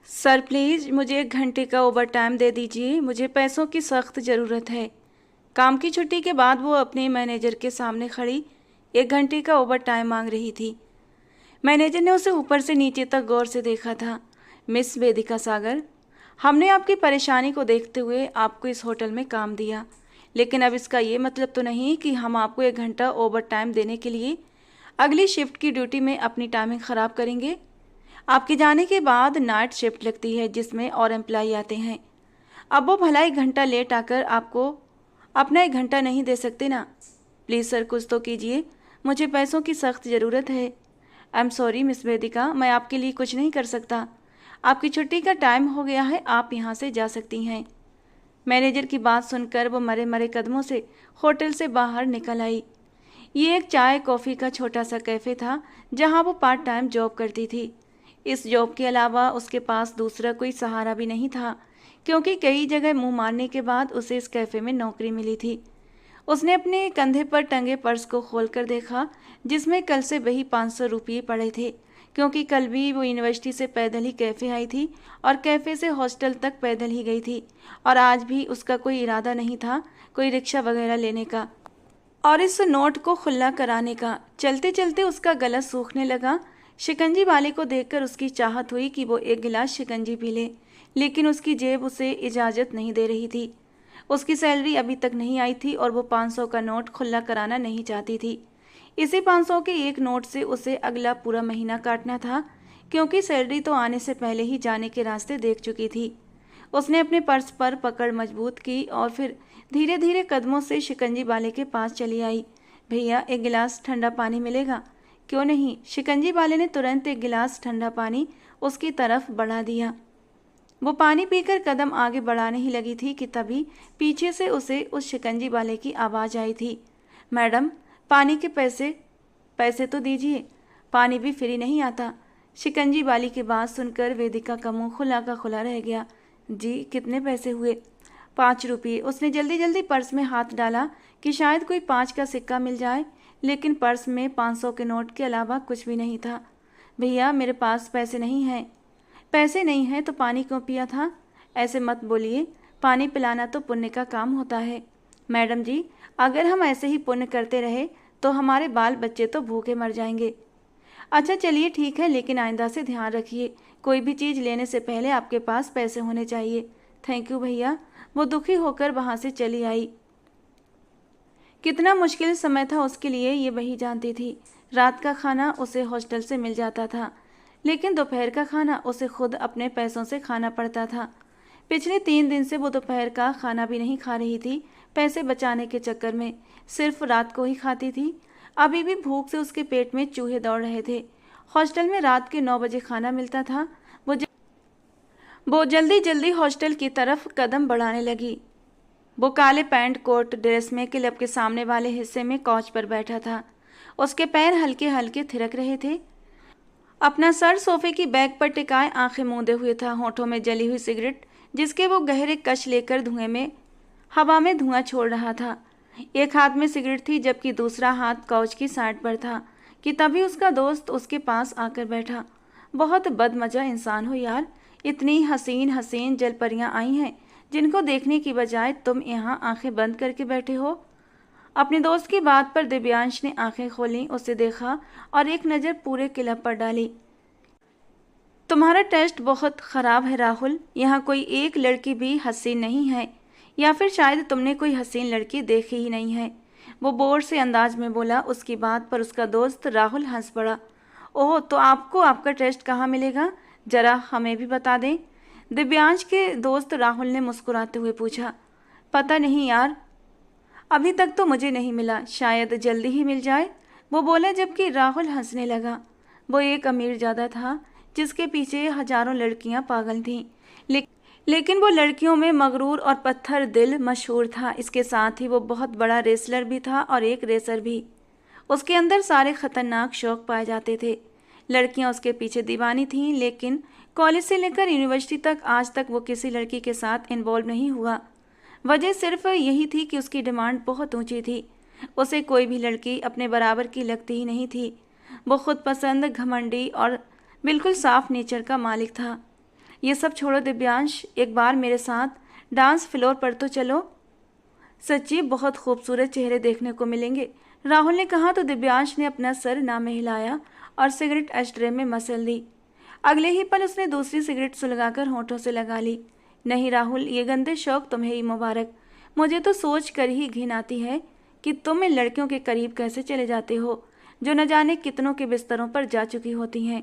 Sir please मुझे 1 घंटे का ओवर टाइम दे दीजिए, मुझे पैसों की सख्त ज़रूरत है। काम की छुट्टी के बाद वो अपने मैनेजर के सामने खड़ी 1 घंटे का ओवर टाइम मांग रही थी। मैनेजर ने उसे ऊपर से नीचे तक गौर से देखा था। मिस वेदिका सागर, हमने आपकी परेशानी को देखते हुए आपको इस होटल में काम दिया, लेकिन अब इसका ये मतलब तो नहीं कि हम आपको 1 घंटा ओवर टाइम देने के लिए अगली शिफ्ट की ड्यूटी में अपनी टाइमिंग ख़राब करेंगे। आपके जाने के बाद नाइट शिफ्ट लगती है जिसमें और एम्प्लॉय आते हैं। अब वो भला 1 घंटा लेट आकर आपको अपना 1 घंटा नहीं दे सकते ना। प्लीज़ सर कुछ तो कीजिए, मुझे पैसों की सख्त ज़रूरत है। आई एम सॉरी मिस वेदिका, मैं आपके लिए कुछ नहीं कर सकता। आपकी छुट्टी का टाइम हो गया है, आप यहाँ से जा सकती हैं। मैनेजर की बात सुनकर वो मरे मरे कदमों से होटल से बाहर निकल आई। ये एक चाय कॉफ़ी का छोटा सा कैफ़े था जहाँ वो पार्ट टाइम जॉब करती थी। इस जॉब के अलावा उसके पास दूसरा कोई सहारा भी नहीं था, क्योंकि कई जगह मुंह मारने के बाद उसे इस कैफ़े में नौकरी मिली थी। उसने अपने कंधे पर टंगे पर्स को खोलकर देखा, जिसमें कल से वही 500 रुपये पड़े थे, क्योंकि कल भी वो यूनिवर्सिटी से पैदल ही कैफ़े आई थी और कैफ़े से हॉस्टल तक पैदल ही गई थी, और आज भी उसका कोई इरादा नहीं था कोई रिक्शा वगैरह लेने का और इस नोट को खुला कराने का। चलते चलते उसका गला सूखने लगा। शिकंजी वाले को देखकर उसकी चाहत हुई कि वो एक गिलास शिकंजी पी ले, लेकिन उसकी जेब उसे इजाज़त नहीं दे रही थी। उसकी सैलरी अभी तक नहीं आई थी और वो 500 का नोट खुला कराना नहीं चाहती थी। इसी 500 के एक नोट से उसे अगला पूरा महीना काटना था, क्योंकि सैलरी तो आने से पहले ही जाने के रास्ते देख चुकी थी। उसने अपने पर्स पर पकड़ मजबूत की और फिर धीरे धीरे कदमों से शिकंजी वाले के पास चली आई। भैया, एक गिलास ठंडा पानी मिलेगा? क्यों नहीं, शिकंजी वाले ने तुरंत एक गिलास ठंडा पानी उसकी तरफ बढ़ा दिया। वो पानी पीकर कदम आगे बढ़ाने ही लगी थी कि तभी पीछे से उसे उस शिकंजी वाले की आवाज़ आई थी। मैडम, पानी के पैसे पैसे तो दीजिए, पानी भी फ्री नहीं आता। शिकंजी वाली की बात सुनकर वेदिका का मुंह खुला का खुला रह गया। जी, कितने पैसे हुए? 5 रुपये। उसने जल्दी जल्दी पर्स में हाथ डाला कि शायद कोई 5 का सिक्का मिल जाए, लेकिन पर्स में 500 के नोट के अलावा कुछ भी नहीं था। भैया, मेरे पास पैसे नहीं हैं। पैसे नहीं हैं तो पानी क्यों पिया था? ऐसे मत बोलिए, पानी पिलाना तो पुण्य का काम होता है। मैडम जी, अगर हम ऐसे ही पुण्य करते रहे तो हमारे बाल बच्चे तो भूखे मर जाएंगे। अच्छा चलिए ठीक है, लेकिन आइंदा से ध्यान रखिए, कोई भी चीज़ लेने से पहले आपके पास पैसे होने चाहिए। थैंक यू भैया। वो दुखी होकर वहाँ से चली आई। कितना मुश्किल समय था उसके लिए ये वही जानती थी। रात का खाना उसे हॉस्टल से मिल जाता था, लेकिन दोपहर का खाना उसे खुद अपने पैसों से खाना पड़ता था। पिछले 3 दिन से वो दोपहर का खाना भी नहीं खा रही थी, पैसे बचाने के चक्कर में। सिर्फ रात को ही खाती थी। अभी भी भूख से उसके पेट में चूहे दौड़ रहे थे। हॉस्टल में रात के 9 बजे खाना मिलता था। वो जल्दी जल्दी हॉस्टल की तरफ कदम बढ़ाने लगी। वो काले पैंट कोट ड्रेस में क्लब के सामने वाले हिस्से में कॉच पर बैठा था। उसके पैर हल्के हल्के थिरक रहे थे। अपना सर सोफे की बैग पर टिकाए आंखें मूंदे हुए था, होठों में जली हुई सिगरेट जिसके वो गहरे कश लेकर धुएं में हवा में धुआं छोड़ रहा था। एक हाथ में सिगरेट थी जबकि दूसरा हाथ काउच की साइड पर था कि तभी उसका दोस्त उसके पास आकर बैठा। बहुत बदमजा इंसान हो यार, इतनी हसीन हसीन जलपरियां आई हैं जिनको देखने की बजाय तुम यहाँ आंखें बंद करके बैठे हो। अपने दोस्त की बात पर दिव्यांश ने आंखें खोली, उसे देखा और एक नज़र पूरे क्लब पर डाली। तुम्हारा टेस्ट बहुत ख़राब है राहुल, यहाँ कोई एक लड़की भी हसीन नहीं है, या फिर शायद तुमने कोई हसीन लड़की देखी ही नहीं है। वो बोर से अंदाज में बोला। उसकी बात पर उसका दोस्त राहुल हंस पड़ा। ओह, तो आपको आपका टेस्ट कहाँ मिलेगा, ज़रा हमें भी बता दें। दिव्यांश के दोस्त राहुल ने मुस्कुराते हुए पूछा। पता नहीं यार, अभी तक तो मुझे नहीं मिला, शायद जल्दी ही मिल जाए, वो बोला जबकि राहुल हंसने लगा। वो एक अमीरजादा था जिसके पीछे हजारों लड़कियां पागल थीं, लेकिन वो लड़कियों में मगरूर और पत्थर दिल मशहूर था। इसके साथ ही वो बहुत बड़ा रेसलर भी था और एक रेसर भी। उसके अंदर सारे खतरनाक शौक पाए जाते थे। लड़कियां उसके पीछे दीवानी थीं, लेकिन कॉलेज से लेकर यूनिवर्सिटी तक आज तक वो किसी लड़की के साथ इन्वॉल्व नहीं हुआ। वजह सिर्फ यही थी कि उसकी डिमांड बहुत ऊंची थी। उसे कोई भी लड़की अपने बराबर की लगती ही नहीं थी। वो खुद पसंद, घमंडी और बिल्कुल साफ नेचर का मालिक था। ये सब छोड़ो दिव्यांश, एक बार मेरे साथ डांस फ्लोर पर तो चलो। सच्ची बहुत खूबसूरत चेहरे देखने को मिलेंगे, राहुल ने कहा तो दिव्यांश ने अपना सर ना में हिलाया और सिगरेट एस्ट्रे में मसल दी। अगले ही पल उसने दूसरी सिगरेट सुलगाकर होठों से लगा ली। नहीं राहुल, ये गंदे शौक तुम्हें ही मुबारक। मुझे तो सोच कर ही घिन आती है कि तुम इन लड़कियों के करीब कैसे चले जाते हो जो न जाने कितनों के बिस्तरों पर जा चुकी होती हैं।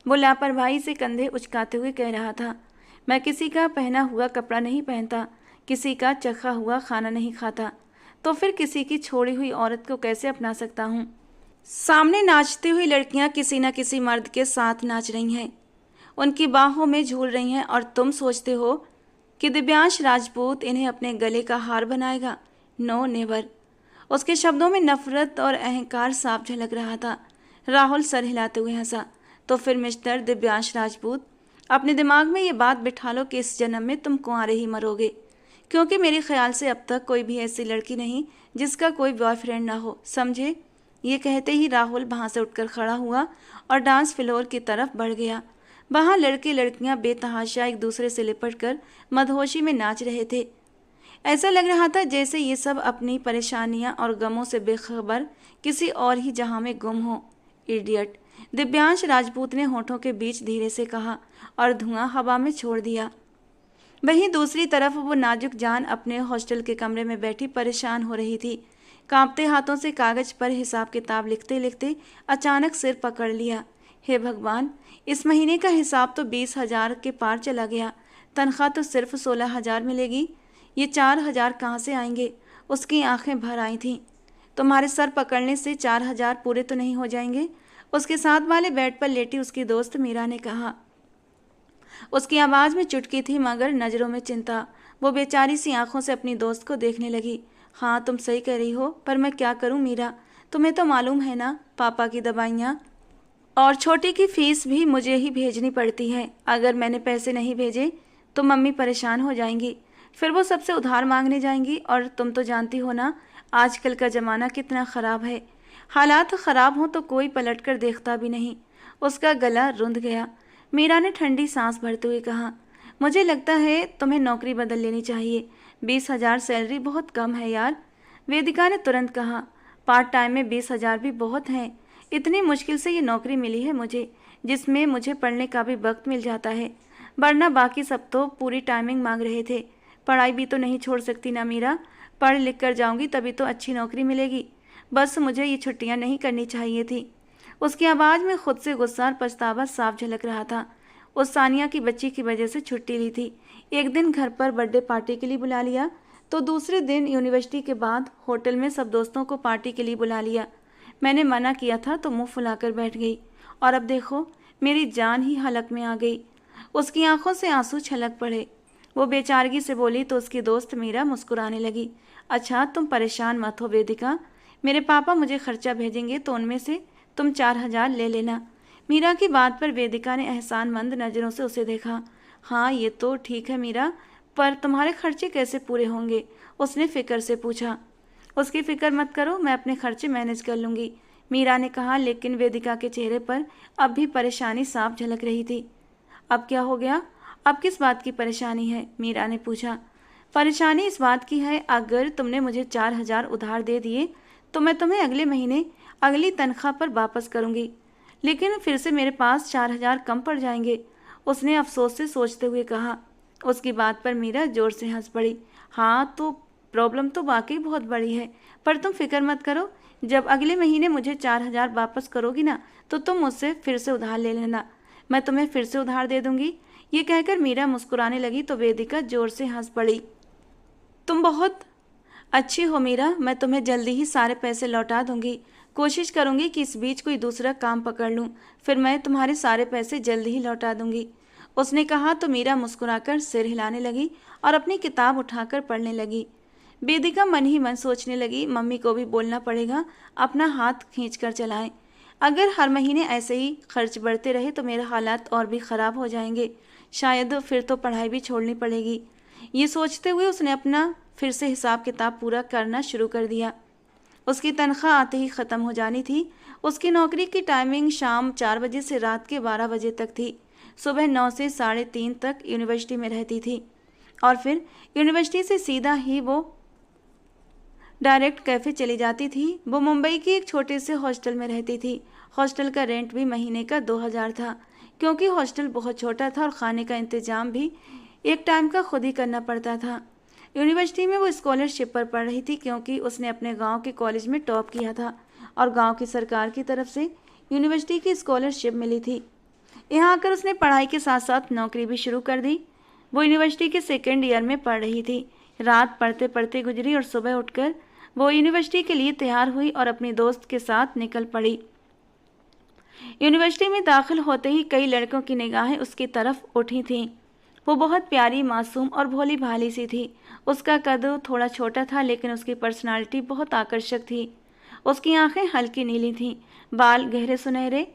वो लापरवाही से कंधे उचकाते हुए कह रहा था, मैं किसी का पहना हुआ कपड़ा नहीं पहनता, किसी का चखा हुआ खाना नहीं खाता, तो फिर किसी की छोड़ी हुई औरत को कैसे अपना सकता हूँ। सामने नाचती हुई लड़कियां किसी न किसी मर्द के साथ नाच रही हैं, उनकी बाहों में झूल रही हैं, और तुम सोचते हो कि दिव्यांश राजपूत इन्हें अपने गले का हार बनाएगा। No never. उसके शब्दों में नफरत और अहंकार साफ झलक रहा था। राहुल सर हिलाते हुए हंसा। तो फिर मिस्टर दिव्यांश राजपूत, अपने दिमाग में ये बात बिठा लो कि इस जन्म में तुम कुंवारे ही मरोगे, क्योंकि मेरे ख्याल से अब तक कोई भी ऐसी लड़की नहीं जिसका कोई बॉयफ्रेंड ना हो, समझे। ये कहते ही राहुल वहाँ से उठकर खड़ा हुआ और डांस फ्लोर की तरफ बढ़ गया। वहाँ लड़के लड़कियाँ बेतहाशा एक दूसरे से लिपट कर मदहोशी में नाच रहे थे। ऐसा लग रहा था जैसे ये सब अपनी परेशानियां और गमों से बेखबर किसी और ही जहां में गुम हो। इडियट, दिव्यांश राजपूत ने होठों के बीच धीरे से कहा और धुआं हवा में छोड़ दिया। वहीं दूसरी तरफ वो नाजुक जान अपने हॉस्टल के कमरे में बैठी परेशान हो रही थी। कांपते हाथों से कागज पर हिसाब किताब लिखते लिखते अचानक सिर पकड़ लिया। हे भगवान, इस महीने का हिसाब तो 20,000 के पार चला गया, तनख्वाह तो सिर्फ 16,000 मिलेगी। ये 4,000 कहाँ से आएंगे। उसकी आंखें भर आई थीं। तुम्हारे सर पकड़ने से 4,000 पूरे तो नहीं हो जाएंगे, उसके साथ वाले बेड पर लेटी उसकी दोस्त मीरा ने कहा। उसकी आवाज़ में चुटकी थी मगर नज़रों में चिंता। वो बेचारी सी आंखों से अपनी दोस्त को देखने लगी। हाँ, तुम सही कह रही हो, पर मैं क्या करूँ मीरा, तुम्हें तो मालूम है ना, पापा की दवाइयाँ और छोटी की फीस भी मुझे ही भेजनी पड़ती है। अगर मैंने पैसे नहीं भेजे तो मम्मी परेशान हो जाएंगी, फिर वो सबसे उधार मांगने जाएंगी, और तुम तो जानती हो ना आजकल का ज़माना कितना ख़राब है। हालात ख़राब हों तो कोई पलट कर देखता भी नहीं। उसका गला रुंध गया। मीरा ने ठंडी सांस भरते हुए कहा, मुझे लगता है तुम्हें नौकरी बदल लेनी चाहिए। 20,000 सैलरी बहुत कम है यार। वेदिका ने तुरंत कहा, पार्ट टाइम में 20,000 भी बहुत हैं। इतनी मुश्किल से ये नौकरी मिली है मुझे, जिसमें मुझे पढ़ने का भी वक्त मिल जाता है, वरना बाकी सब तो पूरी टाइमिंग मांग रहे थे। पढ़ाई भी तो नहीं छोड़ सकती ना मीरा, पढ़ लिख कर जाऊंगी तभी तो अच्छी नौकरी मिलेगी। बस मुझे ये छुट्टियां नहीं करनी चाहिए थी। उसकी आवाज़ में खुद से गुस्सा और पछतावा साफ झलक रहा था। उस सानिया की बच्ची की वजह से छुट्टी ली थी। एक दिन घर पर बर्थडे पार्टी के लिए बुला लिया, तो दूसरे दिन यूनिवर्सिटी के बाद होटल में सब दोस्तों को पार्टी के लिए बुला लिया। मैंने मना किया था तो मुंह फुलाकर बैठ गई, और अब देखो मेरी जान ही हलक में आ गई। उसकी आंखों से आंसू छलक पड़े। वो बेचारगी से बोली तो उसकी दोस्त मीरा मुस्कुराने लगी। अच्छा, तुम परेशान मत हो वेदिका, मेरे पापा मुझे खर्चा भेजेंगे तो उनमें से तुम 4,000 ले लेना। मीरा की बात पर वेदिका ने एहसानमंद नज़रों से उसे देखा। हाँ, ये तो ठीक है मीरा, पर तुम्हारे खर्चे कैसे पूरे होंगे, उसने फिक्र से पूछा। उसकी फिक्र मत करो, मैं अपने खर्चे मैनेज कर लूँगी, मीरा ने कहा, लेकिन वेदिका के चेहरे पर अब भी परेशानी साफ झलक रही थी। अब क्या हो गया, अब किस बात की परेशानी है, मीरा ने पूछा। परेशानी इस बात की है, अगर तुमने मुझे 4,000 उधार दे दिए तो मैं तुम्हें अगले महीने अगली तनख्वाह पर वापस करूँगी, लेकिन फिर से मेरे पास 4,000 कम पड़ जाएंगे, उसने अफसोस से सोचते हुए कहा। उसकी बात पर मीरा जोर से हंस पड़ी। हाँ, तो प्रॉब्लम तो वाकई बहुत बड़ी है, पर तुम फिक्र मत करो, जब अगले महीने मुझे 4,000 वापस करोगी ना तो तुम मुझसे फिर से उधार ले लेना, मैं तुम्हें फिर से उधार दे दूंगी। ये कहकर मीरा मुस्कुराने लगी तो वेदिका जोर से हंस पड़ी। तुम बहुत अच्छी हो मीरा, मैं तुम्हें जल्दी ही सारे पैसे लौटा दूंगी। कोशिश करूंगी कि इस बीच कोई दूसरा काम पकड़ लूं, फिर मैं तुम्हारे सारे पैसे जल्दी ही लौटा दूंगी, उसने कहा तो मीरा मुस्कुराकर सिर हिलाने लगी और अपनी किताब उठाकर पढ़ने लगी। वेदिका मन ही मन सोचने लगी, मम्मी को भी बोलना पड़ेगा अपना हाथ खींच कर चलाएं। अगर हर महीने ऐसे ही खर्च बढ़ते रहे तो मेरे हालात और भी ख़राब हो जाएंगे, शायद फिर तो पढ़ाई भी छोड़नी पड़ेगी। ये सोचते हुए उसने अपना फिर से हिसाब किताब पूरा करना शुरू कर दिया। उसकी तनख्वाह आते ही ख़त्म हो जानी थी। उसकी नौकरी की टाइमिंग शाम 4 बजे से रात के 12 बजे तक थी। सुबह 9 से 3:30 तक यूनिवर्सिटी में रहती थी और फिर यूनिवर्सिटी से सीधा ही वो डायरेक्ट कैफ़े चली जाती थी। वो मुंबई की एक छोटे से हॉस्टल में रहती थी। हॉस्टल का रेंट भी महीने का 2000 था, क्योंकि हॉस्टल बहुत छोटा था और खाने का इंतजाम भी एक टाइम का खुद ही करना पड़ता था। यूनिवर्सिटी में वो स्कॉलरशिप पर पढ़ रही थी, क्योंकि उसने अपने गांव के कॉलेज में टॉप किया था और गांव की सरकार की तरफ से यूनिवर्सिटी की स्कॉलरशिप मिली थी। यहाँ आकर उसने पढ़ाई के साथ साथ नौकरी भी शुरू कर दी। वो यूनिवर्सिटी के 2nd ईयर में पढ़ रही थी। रात पढ़ते पढ़ते गुजरी और सुबह उठकर वो यूनिवर्सिटी के लिए तैयार हुई और अपनी दोस्त के साथ निकल पड़ी। यूनिवर्सिटी में दाखिल होते ही कई लड़कों की निगाहें उसकी तरफ उठी थीं। वो बहुत प्यारी, मासूम और भोली भाली सी थी। उसका कद थोड़ा छोटा था, लेकिन उसकी पर्सनालिटी बहुत आकर्षक थी। उसकी आंखें हल्की नीली थीं, बाल गहरे सुनहरे,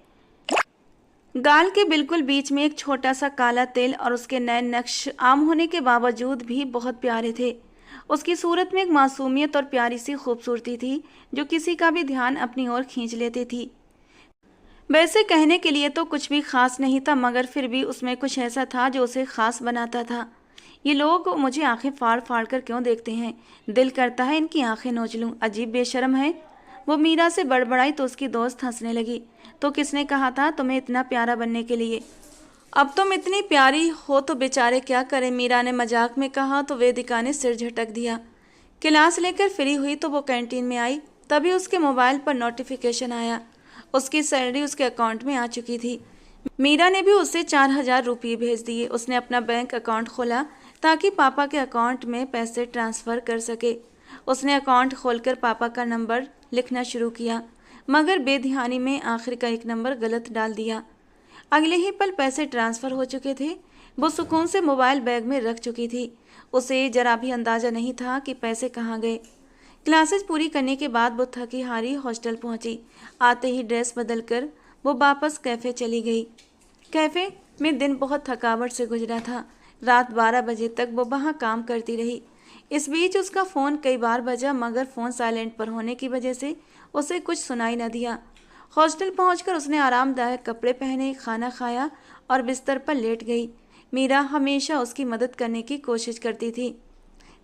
गाल के बिल्कुल बीच में एक छोटा सा काला तिल और उसके नए नक्श आम होने के बावजूद भी बहुत प्यारे थे। उसकी सूरत में एक मासूमियत और प्यारी सी खूबसूरती थी जो किसी का भी ध्यान अपनी ओर खींच लेती थी। वैसे कहने के लिए तो कुछ भी खास नहीं था, मगर फिर भी उसमें कुछ ऐसा था जो उसे खास बनाता था। ये लोग मुझे आंखें फाड़ फाड़ कर क्यों देखते हैं? दिल करता है इनकी आंखें नोच लूं। अजीब बेशर्म है। वो मीरा से बड़बड़ाई तो उसकी दोस्त हंसने लगी। तो किसने कहा था तुम्हें इतना प्यारा बनने के लिए? अब तुम इतनी प्यारी हो तो बेचारे क्या करें, मीरा ने मजाक में कहा। तो वेदिका ने सिर झटक दिया। क्लास लेकर फ्री हुई तो वो कैंटीन में आई। तभी उसके मोबाइल पर नोटिफिकेशन आया। उसकी सैलरी उसके अकाउंट में आ चुकी थी। मीरा ने भी उसे 4000 रुपये भेज दिए। उसने अपना बैंक अकाउंट खोला ताकि पापा के अकाउंट में पैसे ट्रांसफ़र कर सके। उसने अकाउंट खोलकर पापा का नंबर लिखना शुरू किया, मगर बेध्यानी में आखिर का एक नंबर गलत डाल दिया। अगले ही पल पैसे ट्रांसफ़र हो चुके थे। वो सुकून से मोबाइल बैग में रख चुकी थी। उसे जरा भी अंदाज़ा नहीं था कि पैसे कहाँ गए। क्लासेस पूरी करने के बाद वो थकी हारी हॉस्टल पहुंची। आते ही ड्रेस बदलकर वो वापस कैफ़े चली गई। कैफ़े में दिन बहुत थकावट से गुजरा था। रात 12 बजे तक वो वहाँ काम करती रही। इस बीच उसका फ़ोन कई बार बजा, मगर फ़ोन साइलेंट पर होने की वजह से उसे कुछ सुनाई न दिया। हॉस्टल पहुंचकर उसने आरामदायक कपड़े पहने, खाना खाया और बिस्तर पर लेट गई। मीरा हमेशा उसकी मदद करने की कोशिश करती थी।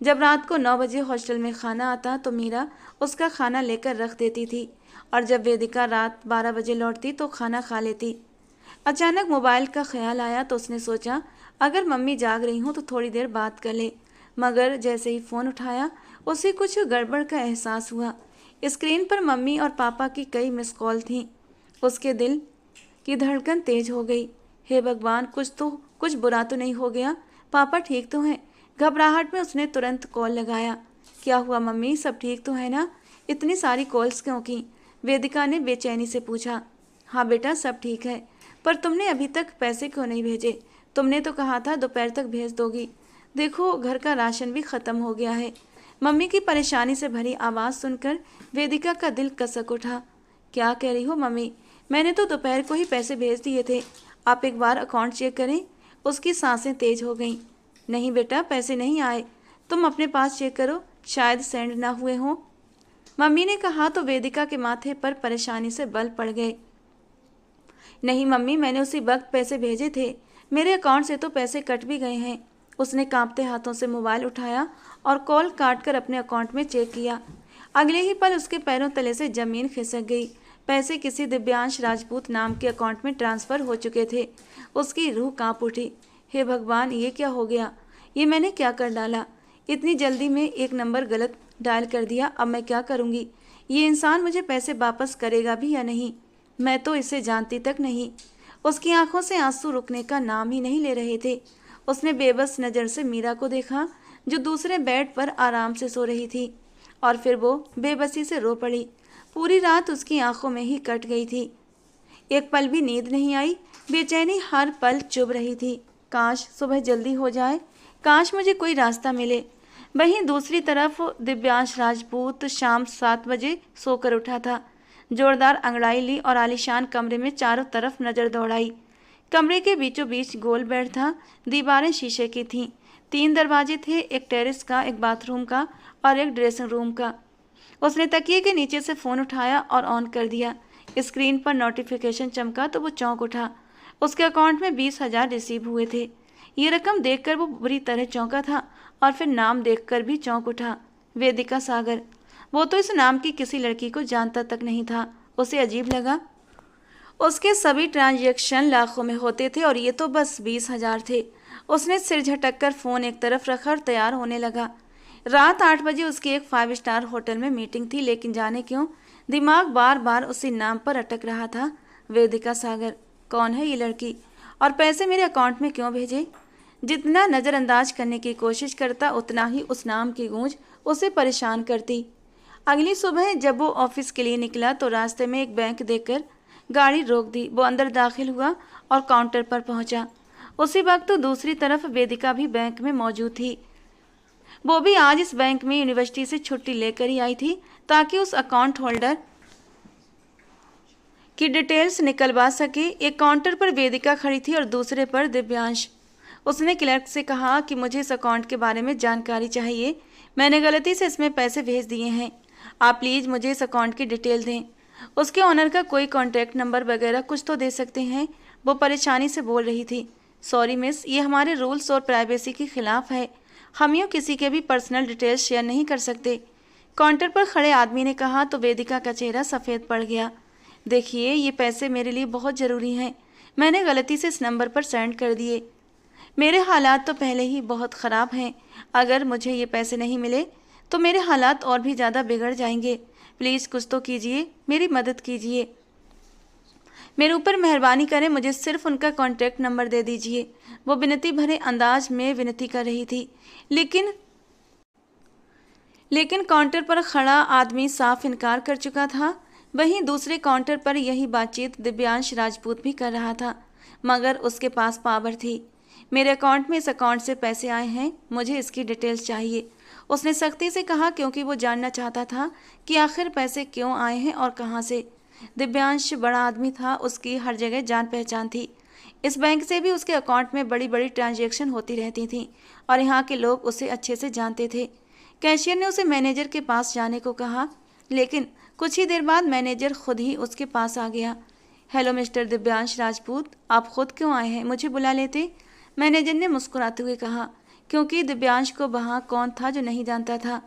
जब रात को 9 बजे हॉस्टल में खाना आता तो मीरा उसका खाना लेकर रख देती थी, और जब वेदिका रात 12 बजे लौटती तो खाना खा लेती। अचानक मोबाइल का ख्याल आया तो उसने सोचा अगर मम्मी जाग रही हों तो थोड़ी देर बात कर ले, मगर जैसे ही फ़ोन उठाया उसे कुछ गड़बड़ का एहसास हुआ। स्क्रीन पर मम्मी और पापा की कई मिस कॉल थीं। उसके दिल की धड़कन तेज हो गई। हे भगवान, कुछ बुरा तो नहीं हो गया? पापा ठीक तो हैं? घबराहट में उसने तुरंत कॉल लगाया। क्या हुआ मम्मी, सब ठीक तो है ना? इतनी सारी कॉल्स क्यों की? वेदिका ने बेचैनी से पूछा। हाँ बेटा, सब ठीक है, पर तुमने अभी तक पैसे क्यों नहीं भेजे? तुमने तो कहा था दोपहर तक भेज दोगी। देखो, घर का राशन भी ख़त्म हो गया है। मम्मी की परेशानी से भरी आवाज़ सुनकर वेदिका का दिल कसक उठा। क्या कह रही हो मम्मी? मैंने तो दोपहर को ही पैसे भेज दिए थे। आप एक बार अकाउंट चेक करें। उसकी सांसें तेज हो गईं। नहीं बेटा, पैसे नहीं आए। तुम अपने पास चेक करो, शायद सेंड ना हुए हों। मम्मी ने कहा तो वेदिका के माथे पर परेशानी से बल पड़ गए। नहीं मम्मी, मैंने उसी वक्त पैसे भेजे थे। मेरे अकाउंट से तो पैसे कट भी गए हैं। उसने कांपते हाथों से मोबाइल उठाया और कॉल काटकर अपने अकाउंट में चेक किया। अगले ही पल उसके पैरों तले से जमीन खिसक गई। पैसे किसी दिव्यांश राजपूत नाम के अकाउंट में ट्रांसफ़र हो चुके थे। उसकी रूह कांप उठी। हे भगवान, ये क्या हो गया? ये मैंने क्या कर डाला? इतनी जल्दी में एक नंबर गलत डायल कर दिया। अब मैं क्या करूँगी? ये इंसान मुझे पैसे वापस करेगा भी या नहीं? मैं तो इसे जानती तक नहीं। उसकी आंखों से आंसू रुकने का नाम ही नहीं ले रहे थे। उसने बेबस नज़र से मीरा को देखा, जो दूसरे बेड पर आराम से सो रही थी, और फिर वो बेबसी से रो पड़ी। पूरी रात उसकी आंखों में ही कट गई थी। एक पल भी नींद नहीं आई। बेचैनी हर पल चुभ रही थी। काश सुबह जल्दी हो जाए, काश मुझे कोई रास्ता मिले। वहीं दूसरी तरफ दिव्यांश राजपूत शाम 7 बजे सोकर उठा था। जोरदार अंगड़ाई ली और आलीशान कमरे में चारों तरफ नज़र दौड़ाई। कमरे के बीचों बीच गोल बेड था। दीवारें शीशे की थीं। 3 दरवाजे थे, एक टेरेस का, एक बाथरूम का और एक ड्रेसिंग रूम का। उसने तकिए के नीचे से फ़ोन उठाया और ऑन कर दिया। स्क्रीन पर नोटिफिकेशन चमका तो वो चौंक उठा। उसके अकाउंट में 20,000 रिसीव हुए थे। ये रकम देखकर वो बुरी तरह चौंका था और फिर नाम देखकर भी चौंक उठा, वेदिका सागर। वो तो इस नाम की किसी लड़की को जानता तक नहीं था। उसे अजीब लगा। उसके सभी ट्रांजैक्शन लाखों में होते थे और ये तो बस 20,000 थे। उसने सिर झटक कर फ़ोन एक तरफ रखा और तैयार होने लगा। रात 8 बजे उसकी एक 5 स्टार होटल में मीटिंग थी, लेकिन जाने क्यों दिमाग बार बार उसी नाम पर अटक रहा था, वेदिका सागर। कौन है ये लड़की और पैसे मेरे अकाउंट में क्यों भेजे? जितना नज़रअंदाज करने की कोशिश करता उतना ही उस नाम की गूंज उसे परेशान करती। अगली सुबह जब वो ऑफिस के लिए निकला तो रास्ते में एक बैंक देखकर गाड़ी रोक दी। वो अंदर दाखिल हुआ और काउंटर पर पहुंचा। उसी वक्त तो दूसरी तरफ वेदिका भी बैंक में मौजूद थी। वो भी आज इस बैंक में यूनिवर्सिटी से छुट्टी लेकर ही आई थी ताकि उस अकाउंट होल्डर की डिटेल्स निकलवा सके। एक काउंटर पर वेदिका खड़ी थी और दूसरे पर दिव्यांश। उसने क्लर्क से कहा कि मुझे इस अकाउंट के बारे में जानकारी चाहिए। मैंने गलती से इसमें पैसे भेज दिए हैं। आप प्लीज़ मुझे इस अकाउंट की डिटेल दें। उसके ऑनर का कोई कॉन्टैक्ट नंबर वगैरह कुछ तो दे सकते हैं। वो परेशानी से बोल रही थी। सॉरी मिस, ये हमारे रूल्स और प्राइवेसी के खिलाफ है। हम यूँ किसी के भी पर्सनल डिटेल्स शेयर नहीं कर सकते। काउंटर पर खड़े आदमी ने कहा तो वेदिका का चेहरा सफ़ेद पड़ गया। देखिए, ये पैसे मेरे लिए बहुत ज़रूरी हैं। मैंने गलती से इस नंबर पर सेंड कर दिए। मेरे हालात तो पहले ही बहुत ख़राब हैं। अगर मुझे ये पैसे नहीं मिले तो मेरे हालात और भी ज़्यादा बिगड़ जाएंगे। प्लीज़ कुछ तो कीजिए, मेरी मदद कीजिए। मेरे ऊपर मेहरबानी करें, मुझे सिर्फ उनका कॉन्टैक्ट नंबर दे दीजिए। वो विनती भरे अंदाज में विनती कर रही थी, लेकिन काउंटर पर खड़ा आदमी साफ इनकार कर चुका था। वहीं दूसरे काउंटर पर यही बातचीत दिव्यांश राजपूत भी कर रहा था, मगर उसके पास पावर थी। मेरे अकाउंट में इस अकाउंट से पैसे आए हैं, मुझे इसकी डिटेल्स चाहिए, उसने सख्ती से कहा, क्योंकि वो जानना चाहता था कि आखिर पैसे क्यों आए हैं और कहां से। दिव्यांश बड़ा आदमी था, उसकी हर जगह जान पहचान थी। इस बैंक से भी उसके अकाउंट में बड़ी बड़ी ट्रांजैक्शन होती रहती थी और यहाँ के लोग उसे अच्छे से जानते थे। कैशियर ने उसे मैनेजर के पास जाने को कहा, लेकिन कुछ ही देर बाद मैनेजर खुद ही उसके पास आ गया। हेलो मिस्टर दिव्यांश राजपूत, आप खुद क्यों आए हैं? मुझे बुला लेते, मैनेजर ने मुस्कुराते हुए कहा, क्योंकि दिव्यांश को वहाँ कौन था जो नहीं जानता था।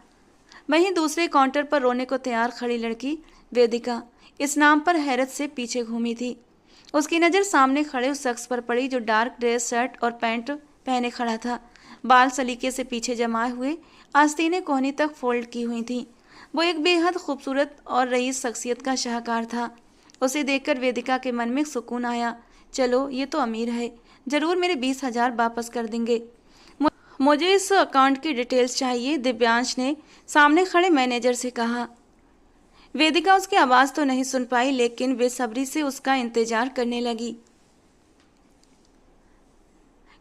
वहीं दूसरे काउंटर पर रोने को तैयार खड़ी लड़की वेदिका इस नाम पर हैरत से पीछे घूमी थी। उसकी नज़र सामने खड़े उस शख्स पर पड़ी जो डार्क ड्रेस शर्ट और पैंट पहने खड़ा था। बाल सलीके से पीछे जमाए हुए, आस्तीनें कोहनी तक फोल्ड की हुई थीं। वो एक बेहद खूबसूरत और रईस शख्सियत का शाहकार था। उसे देखकर वेदिका के मन में सुकून आया। चलो, ये तो अमीर है, ज़रूर मेरे 20,000 वापस कर देंगे। मुझे इस अकाउंट की डिटेल्स चाहिए, दिव्यांश ने सामने खड़े मैनेजर से कहा। वेदिका उसकी आवाज़ तो नहीं सुन पाई, लेकिन बेसब्री से उसका इंतजार करने लगी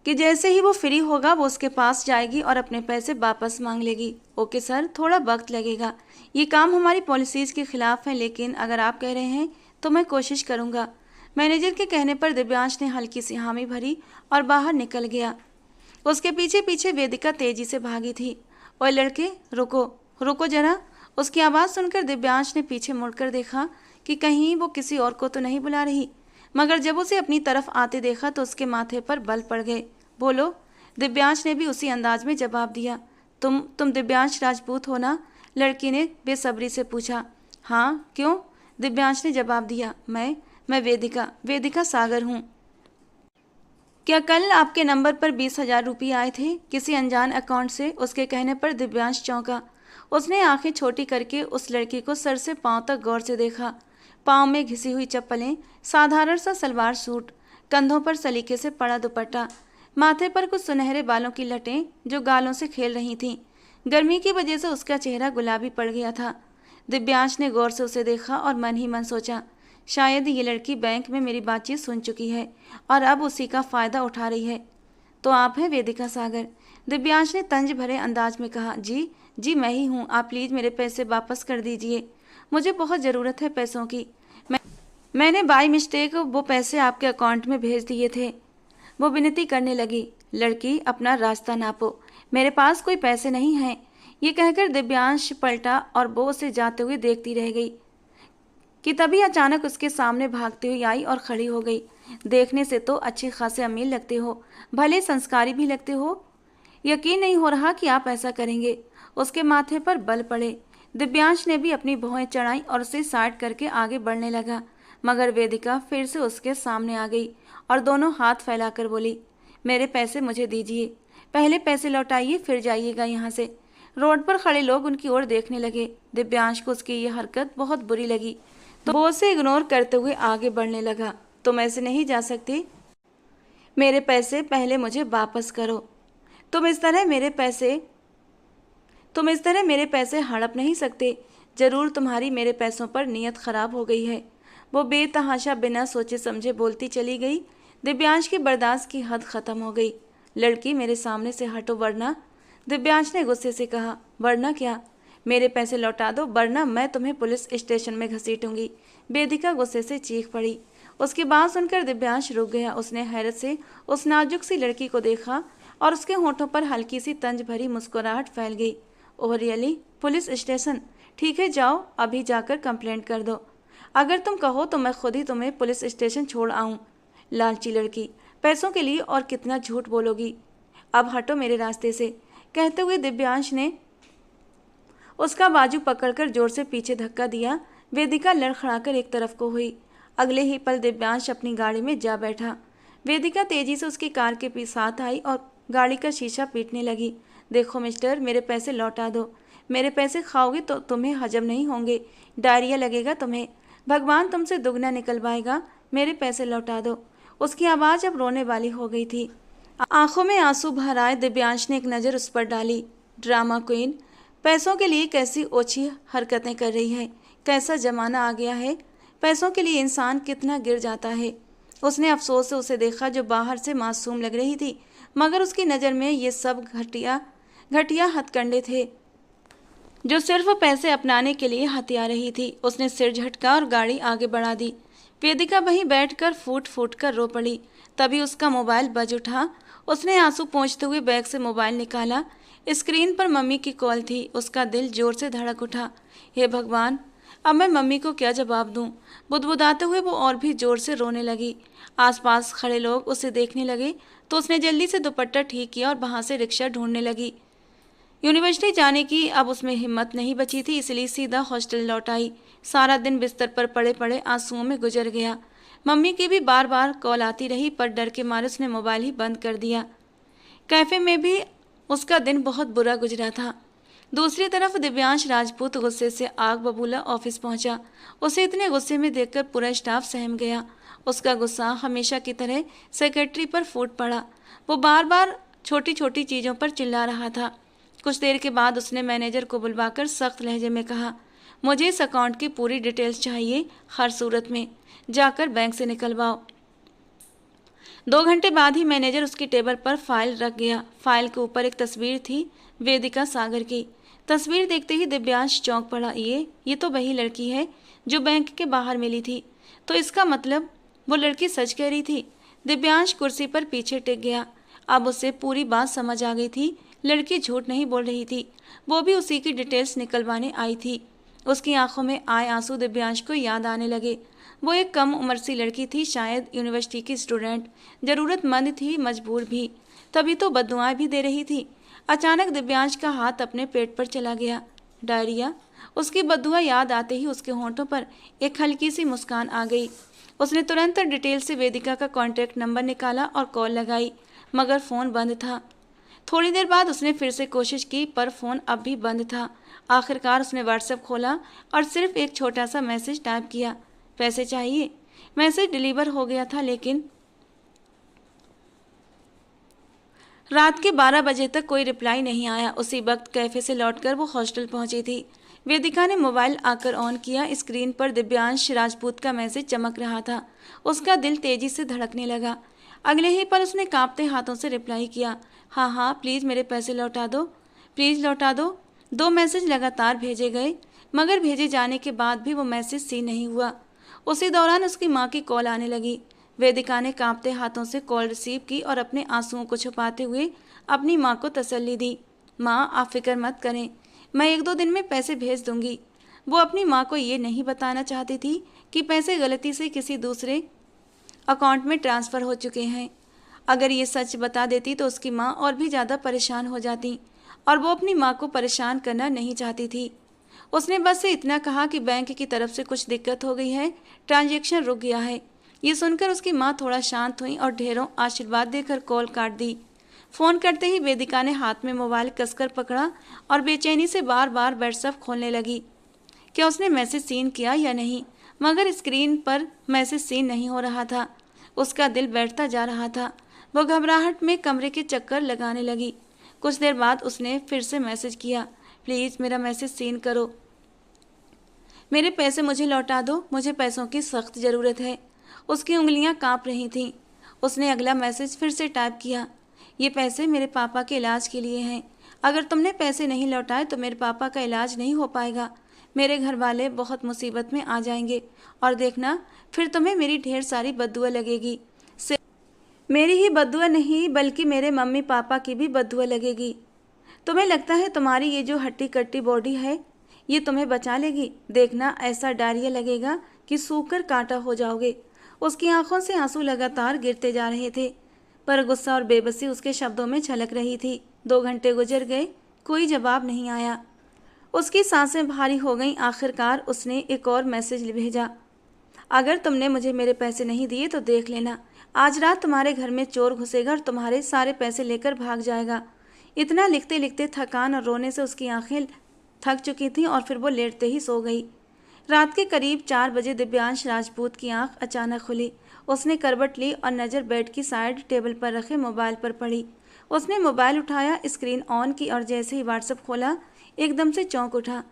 कि जैसे ही वो फ्री होगा वो उसके पास जाएगी और अपने पैसे वापस मांग लेगी। ओके सर, थोड़ा वक्त लगेगा, ये काम हमारी पॉलिसीज़ के खिलाफ है, लेकिन अगर आप कह रहे हैं तो मैं कोशिश करूँगा। मैनेजर के कहने पर दिव्यांश ने हल्की सी हामी भरी और बाहर निकल गया। उसके पीछे पीछे वेदिका तेजी से भागी थी। ओए लड़के, रुको रुको जरा। उसकी आवाज़ सुनकर दिव्यांश ने पीछे मुड़कर देखा कि कहीं वो किसी और को तो नहीं बुला रही, मगर जब उसे अपनी तरफ आते देखा तो उसके माथे पर बल पड़ गए। बोलो, दिव्यांश ने भी उसी अंदाज में जवाब दिया। तुम दिव्यांश राजपूत हो ना? लड़की ने बेसब्री से पूछा। हाँ, क्यों? दिव्यांश ने जवाब दिया। मैं वेदिका सागर हूँ। क्या कल आपके नंबर पर 20,000 रुपये आए थे किसी अनजान अकाउंट से? उसके कहने पर दिव्यांश चौंका। उसने आंखें छोटी करके उस लड़की को सर से पांव तक गौर से देखा। पांव में घिसी हुई चप्पलें, साधारण सा सलवार सूट, कंधों पर सलीके से पड़ा दुपट्टा, माथे पर कुछ सुनहरे बालों की लटें जो गालों से खेल रही थीं। गर्मी की वजह से उसका चेहरा गुलाबी पड़ गया था। दिव्यांश ने गौर से उसे देखा और मन ही मन सोचा, शायद ये लड़की बैंक में मेरी बातचीत सुन चुकी है और अब उसी का फ़ायदा उठा रही है। तो आप हैं वेदिका सागर? दिव्यांश ने तंज भरे अंदाज में कहा। जी मैं ही हूँ। आप प्लीज़ मेरे पैसे वापस कर दीजिए, मुझे बहुत ज़रूरत है पैसों की। मैंने बाय मिस्टेक वो पैसे आपके अकाउंट में भेज दिए थे। वो विनती करने लगी। लड़की, अपना रास्ता नापो, मेरे पास कोई पैसे नहीं हैं। ये कहकर दिव्यांश पलटा और वो उसे जाते हुए देखती रह गई। कि तभी अचानक उसके सामने भागती हुई आई और खड़ी हो गई। देखने से तो अच्छे खासे अमीर लगते हो, भले संस्कारी भी लगते हो। यकीन नहीं हो रहा कि आप ऐसा करेंगे। उसके माथे पर बल पड़े। दिव्यांश ने भी अपनी भौहें चढ़ाई और उसे साइड करके आगे बढ़ने लगा, मगर वेदिका फिर से उसके सामने आ गई और दोनों हाथ फैलाकर बोली, मेरे पैसे मुझे दीजिए, पहले पैसे लौटाइए फिर जाइएगा यहाँ से। रोड पर खड़े लोग उनकी ओर देखने लगे। दिव्यांश को उसकी ये हरकत बहुत बुरी लगी, तो वो उसे इग्नोर करते हुए आगे बढ़ने लगा। तुम ऐसे नहीं जा सकती, मेरे पैसे पहले मुझे वापस करो। तुम इस तरह मेरे पैसे हड़प नहीं सकते। जरूर तुम्हारी मेरे पैसों पर नीयत खराब हो गई है। वो बेतहाशा बिना सोचे समझे बोलती चली गई। दिव्यांश की बर्दाश्त की हद खत्म हो गई। लड़की, मेरे सामने से हटो वरना। दिव्यांश ने गुस्से से कहा। वरना क्या? मेरे पैसे लौटा दो वरना मैं तुम्हें पुलिस स्टेशन में घसीटूंगी। वेदिका गुस्से से चीख पड़ी। उसकी बात सुनकर दिव्यांश रुक गया। उसने हैरत से उस नाजुक सी लड़की को देखा और उसके होठों पर हल्की सी तंज भरी मुस्कुराहट फैल गई। Oh really? Police station? ठीक है, जाओ अभी जाकर कंप्लेंट कर दो। अगर तुम कहो तो मैं खुद ही तुम्हें पुलिस स्टेशन छोड़ आऊं। लालची लड़की, पैसों के लिए और कितना झूठ बोलोगी। अब हटो मेरे रास्ते से। कहते हुए दिव्यांश ने उसका बाजू पकड़कर जोर से पीछे धक्का दिया। वेदिका लड़खड़ाकर एक तरफ को हुई। अगले ही पल दिव्यांश अपनी गाड़ी में जा बैठा। वेदिका तेजी से उसकी कार के साथ आई और गाड़ी का शीशा पीटने लगी। देखो मिस्टर, मेरे पैसे लौटा दो। मेरे पैसे खाओगे तो तुम्हें हजम नहीं होंगे, डायरिया लगेगा तुम्हें। भगवान तुमसे दुगना निकलवाएगा। मेरे पैसे लौटा दो। उसकी आवाज़ अब रोने वाली हो गई थी। आंखों में आंसू भर आए। दिव्यांश ने एक नज़र उस पर डाली। ड्रामा क्वीन, पैसों के लिए कैसी ओछी हरकतें कर रही है। कैसा जमाना आ गया है, पैसों के लिए इंसान कितना गिर जाता है। उसने अफसोस से उसे देखा जो बाहर से मासूम लग रही थी, मगर उसकी नज़र में ये सब घटिया हथकंडे थे जो सिर्फ पैसे अपनाने के लिए हथिया रही थी। उसने सिर झटका और गाड़ी आगे बढ़ा दी। वेदिका वहीं बैठकर फूट फूट कर रो पड़ी। तभी उसका मोबाइल बज उठा। उसने आंसू पोंछते हुए बैग से मोबाइल निकाला। स्क्रीन पर मम्मी की कॉल थी। उसका दिल जोर से धड़क उठा। हे भगवान, अब मैं मम्मी को क्या जवाब दूं? बुदबुदाते हुए वो और भी जोर से रोने लगी। आसपास खड़े लोग उसे देखने लगे तो उसने जल्दी से दुपट्टा ठीक किया और वहां से रिक्शा ढूंढने लगी। यूनिवर्सिटी जाने की अब उसमें हिम्मत नहीं बची थी, इसलिए सीधा हॉस्टल लौट आई। सारा दिन बिस्तर पर पड़े पड़े आंसुओं में गुजर गया। मम्मी की भी बार बार कॉल आती रही, पर डर के मारे उसने मोबाइल ही बंद कर दिया। कैफे में भी उसका दिन बहुत बुरा गुजरा था। दूसरी तरफ दिव्यांश राजपूत गुस्से से आग बबूला ऑफिस पहुंचा। उसे इतने गुस्से में देखकर पूरा स्टाफ सहम गया। उसका गुस्सा हमेशा की तरह सेक्रेटरी पर फूट पड़ा। वो बार बार छोटी छोटी चीज़ों पर चिल्ला रहा था। कुछ देर के बाद उसने मैनेजर को बुलवाकर सख्त लहजे में कहा, मुझे इस अकाउंट की पूरी डिटेल्स चाहिए, हर सूरत में। जाकर बैंक से निकलवाओ। 2 घंटे बाद ही मैनेजर उसकी टेबल पर फाइल रख गया। फाइल के ऊपर एक तस्वीर थी, वेदिका सागर की। तस्वीर देखते ही दिव्यांश चौंक पड़ा। ये तो वही लड़की है जो बैंक के बाहर मिली थी। तो इसका मतलब वो लड़की सच कह रही थी। दिव्यांश कुर्सी पर पीछे टिक गया। अब उसे पूरी बात समझ आ गई थी। लड़की झूठ नहीं बोल रही थी, वो भी उसी की डिटेल्स निकलवाने आई थी। उसकी आंखों में आए आंसू दिव्यांश को याद आने लगे। वो एक कम उम्र सी लड़की थी, शायद यूनिवर्सिटी की स्टूडेंट, ज़रूरतमंद थी, मजबूर भी, तभी तो बद्दुआएं भी दे रही थी। अचानक दिव्यांश का हाथ अपने पेट पर चला गया। डायरिया। उसकी बद्दुआ याद आते ही उसके होंठों पर एक हल्की सी मुस्कान आ गई। उसने तुरंत डिटेल से वेदिका का कॉन्टैक्ट नंबर निकाला और कॉल लगाई, मगर फ़ोन बंद था। थोड़ी देर बाद उसने फिर से कोशिश की, पर फ़ोन अब भी बंद था। आखिरकार उसने व्हाट्सएप खोला और सिर्फ एक छोटा सा मैसेज टाइप किया, पैसे चाहिए। मैसेज डिलीवर हो गया था, लेकिन रात के 12 बजे तक कोई रिप्लाई नहीं आया। उसी वक्त कैफे से लौटकर वो हॉस्टल पहुंची थी। वेदिका ने मोबाइल आकर ऑन किया। स्क्रीन पर दिव्यांश राजपूत का मैसेज चमक रहा था। उसका दिल तेजी से धड़कने लगा। अगले ही पल उसने कांपते हाथों से रिप्लाई किया, हाँ हाँ प्लीज़ मेरे पैसे लौटा दो, प्लीज़ लौटा दो। 2 मैसेज लगातार भेजे गए, मगर भेजे जाने के बाद भी वो मैसेज सीन नहीं हुआ। उसी दौरान उसकी माँ की कॉल आने लगी। वेदिका ने कांपते हाथों से कॉल रिसीव की और अपने आंसुओं को छुपाते हुए अपनी माँ को तसल्ली दी। माँ, आप फिक्र मत करें, मैं 1-2 दिन में पैसे भेज दूंगी। वो अपनी माँ को ये नहीं बताना चाहती थी कि पैसे गलती से किसी दूसरे अकाउंट में ट्रांसफ़र हो चुके हैं। अगर ये सच बता देती तो उसकी माँ और भी ज़्यादा परेशान हो जाती, और वो अपनी माँ को परेशान करना नहीं चाहती थी। उसने बस से इतना कहा कि बैंक की तरफ से कुछ दिक्कत हो गई है, ट्रांजैक्शन रुक गया है। ये सुनकर उसकी माँ थोड़ा शांत हुई और ढेरों आशीर्वाद देकर कॉल काट दी। फ़ोन करते ही वेदिका ने हाथ में मोबाइल कसकर पकड़ा और बेचैनी से बार बार व्हाट्सएप खोलने लगी। क्या उसने मैसेज सीन किया या नहीं, मगर स्क्रीन पर मैसेज सीन नहीं हो रहा था। उसका दिल बैठता जा रहा था। वो घबराहट में कमरे के चक्कर लगाने लगी। कुछ देर बाद उसने फिर से मैसेज किया, प्लीज़ मेरा मैसेज सीन करो, मेरे पैसे मुझे लौटा दो, मुझे पैसों की सख्त ज़रूरत है। उसकी उंगलियां कांप रही थीं। उसने अगला मैसेज फिर से टाइप किया, ये पैसे मेरे पापा के इलाज के लिए हैं। अगर तुमने पैसे नहीं लौटाए तो मेरे पापा का इलाज नहीं हो पाएगा। मेरे घर वाले बहुत मुसीबत में आ जाएंगे और देखना फिर तुम्हें मेरी ढेर सारी बद्दुआ लगेगी। मेरी ही बद्दुआ नहीं बल्कि मेरे मम्मी पापा की भी बद्दुआ लगेगी। तुम्हें लगता है तुम्हारी ये जो हट्टी कट्टी बॉडी है ये तुम्हें बचा लेगी? देखना ऐसा डायरिया लगेगा कि सूखकर कांटा हो जाओगे। उसकी आंखों से आंसू लगातार गिरते जा रहे थे, पर गुस्सा और बेबसी उसके शब्दों में छलक रही थी। 2 घंटे गुजर गए, कोई जवाब नहीं आया। उसकी सांसें भारी हो गईं। आखिरकार उसने एक और मैसेज भेजा, अगर तुमने मुझे मेरे पैसे नहीं दिए तो देख लेना, आज रात तुम्हारे घर में चोर घुसेगा और तुम्हारे सारे पैसे लेकर भाग जाएगा। इतना लिखते लिखते थकान और रोने से उसकी आंखें थक चुकी थीं और फिर वो लेटते ही सो गई। रात के करीब 4 बजे दिव्यांश राजपूत की आंख अचानक खुली। उसने करवट ली और नज़र बेड की साइड टेबल पर रखे मोबाइल पर पड़ी। उसने मोबाइल उठाया, स्क्रीन ऑन की और जैसे ही व्हाट्सएप खोला एकदम से चौंक उठा।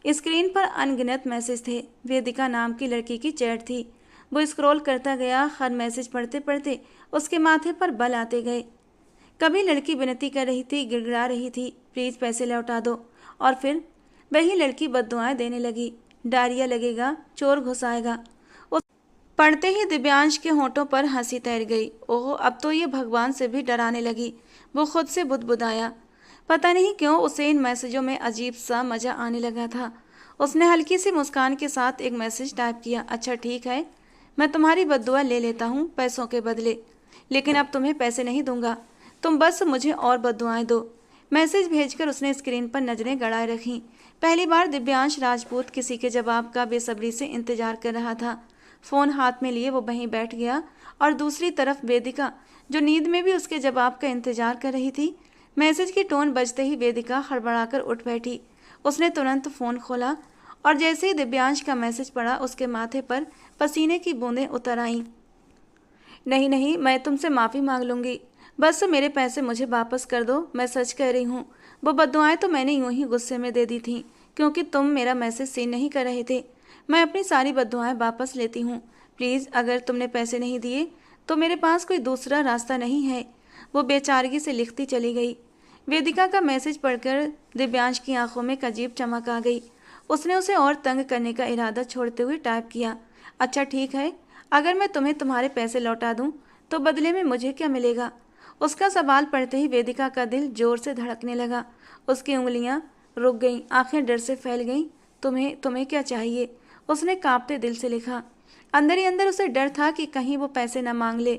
स्क्रीन पर अनगिनत मैसेज थे। वेदिका नाम की लड़की की चैट थी। वो स्क्रॉल करता गया। हर मैसेज पढ़ते पढ़ते उसके माथे पर बल आते गए। कभी लड़की विनती कर रही थी, गिड़गिड़ा रही थी, प्लीज़ पैसे लौटा दो, और फिर वही लड़की बद्दुआएं देने लगी, डायरिया लगेगा, चोर घुस आएगा। उस पढ़ते ही दिव्यांश के होंठों पर हंसी तैर गई। ओह, अब तो ये भगवान से भी डराने लगी। वो खुद से बुदबुदाया। पता नहीं क्यों उसे इन मैसेजों में अजीब सा मज़ा आने लगा था। उसने हल्की सी मुस्कान के साथ एक मैसेज टाइप किया, अच्छा ठीक है, मैं तुम्हारी बद्दुआ ले लेता हूँ पैसों के बदले, लेकिन अब तुम्हें पैसे नहीं दूंगा, तुम बस मुझे और बद्दुआएं दो। मैसेज भेजकर उसने स्क्रीन पर नज़रें गड़ाए रखीं। पहली बार दिव्यांश राजपूत किसी के जवाब का बेसब्री से इंतजार कर रहा था। फ़ोन हाथ में लिए वो वहीं बैठ गया और दूसरी तरफ वेदिका, जो नींद में भी उसके जवाब का इंतजार कर रही थी। मैसेज की टोन बजते ही वेदिका हड़बड़ाकर उठ बैठी। उसने तुरंत फ़ोन खोला और जैसे ही दिव्यांश का मैसेज पड़ा उसके माथे पर पसीने की बूंदें उतर आईं। नहीं नहीं, मैं तुमसे माफ़ी मांग लूँगी, बस मेरे पैसे मुझे वापस कर दो, मैं सच कह रही हूँ। वो बद्दुआएं तो मैंने यूं ही गुस्से में दे दी थी क्योंकि तुम मेरा मैसेज सीन नहीं कर रहे थे। मैं अपनी सारी बद्दुआएं वापस लेती हूँ। प्लीज़, अगर तुमने पैसे नहीं दिए तो मेरे पास कोई दूसरा रास्ता नहीं है। वो बेचारगी से लिखती चली गई। वेदिका का मैसेज पढ़कर दिव्यांश की आंखों में एक अजीब चमक आ गई। उसने उसे और तंग करने का इरादा छोड़ते हुए टाइप किया, अच्छा ठीक है, अगर मैं तुम्हें तुम्हारे पैसे लौटा दूं तो बदले में मुझे क्या मिलेगा? उसका सवाल पढ़ते ही वेदिका का दिल जोर से धड़कने लगा। उसकी उंगलियां रुक गईं, आंखें डर से फैल गईं। तुम्हें क्या चाहिए? उसने कांपते दिल से लिखा। अंदर ही अंदर उसे डर था कि कहीं वो पैसे न मांग ले।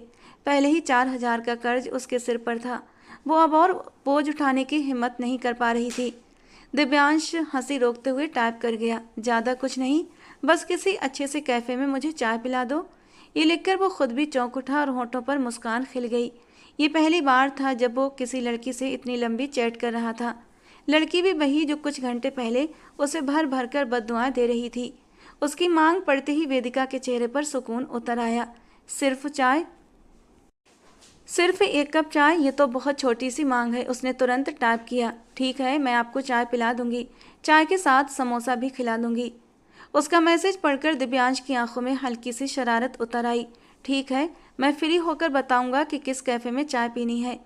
पहले ही 4,000 का कर्ज उसके सिर पर था। वो अब और बोझ उठाने की हिम्मत नहीं कर पा रही थी। दिव्यांश हंसी रोकते हुए टाइप कर गया, ज़्यादा कुछ नहीं, बस किसी अच्छे से कैफ़े में मुझे चाय पिला दो। ये लिखकर वो खुद भी चौंक उठा और होंठों पर मुस्कान खिल गई। ये पहली बार था जब वो किसी लड़की से इतनी लंबी चैट कर रहा था। लड़की भी वही जो कुछ घंटे पहले उसे भर भर कर बद्दुआएं दे रही थी। उसकी मांग पड़ते ही वेदिका के चेहरे पर सुकून उतर आया। सिर्फ चाय, सिर्फ 1 कप चाय, ये तो बहुत छोटी सी मांग है। उसने तुरंत टाइप किया, ठीक है, मैं आपको चाय पिला दूंगी, चाय के साथ समोसा भी खिला दूंगी। उसका मैसेज पढ़कर दिव्यांश की आंखों में हल्की सी शरारत उतर आई। ठीक है, मैं फ्री होकर बताऊंगा कि किस कैफ़े में चाय पीनी है।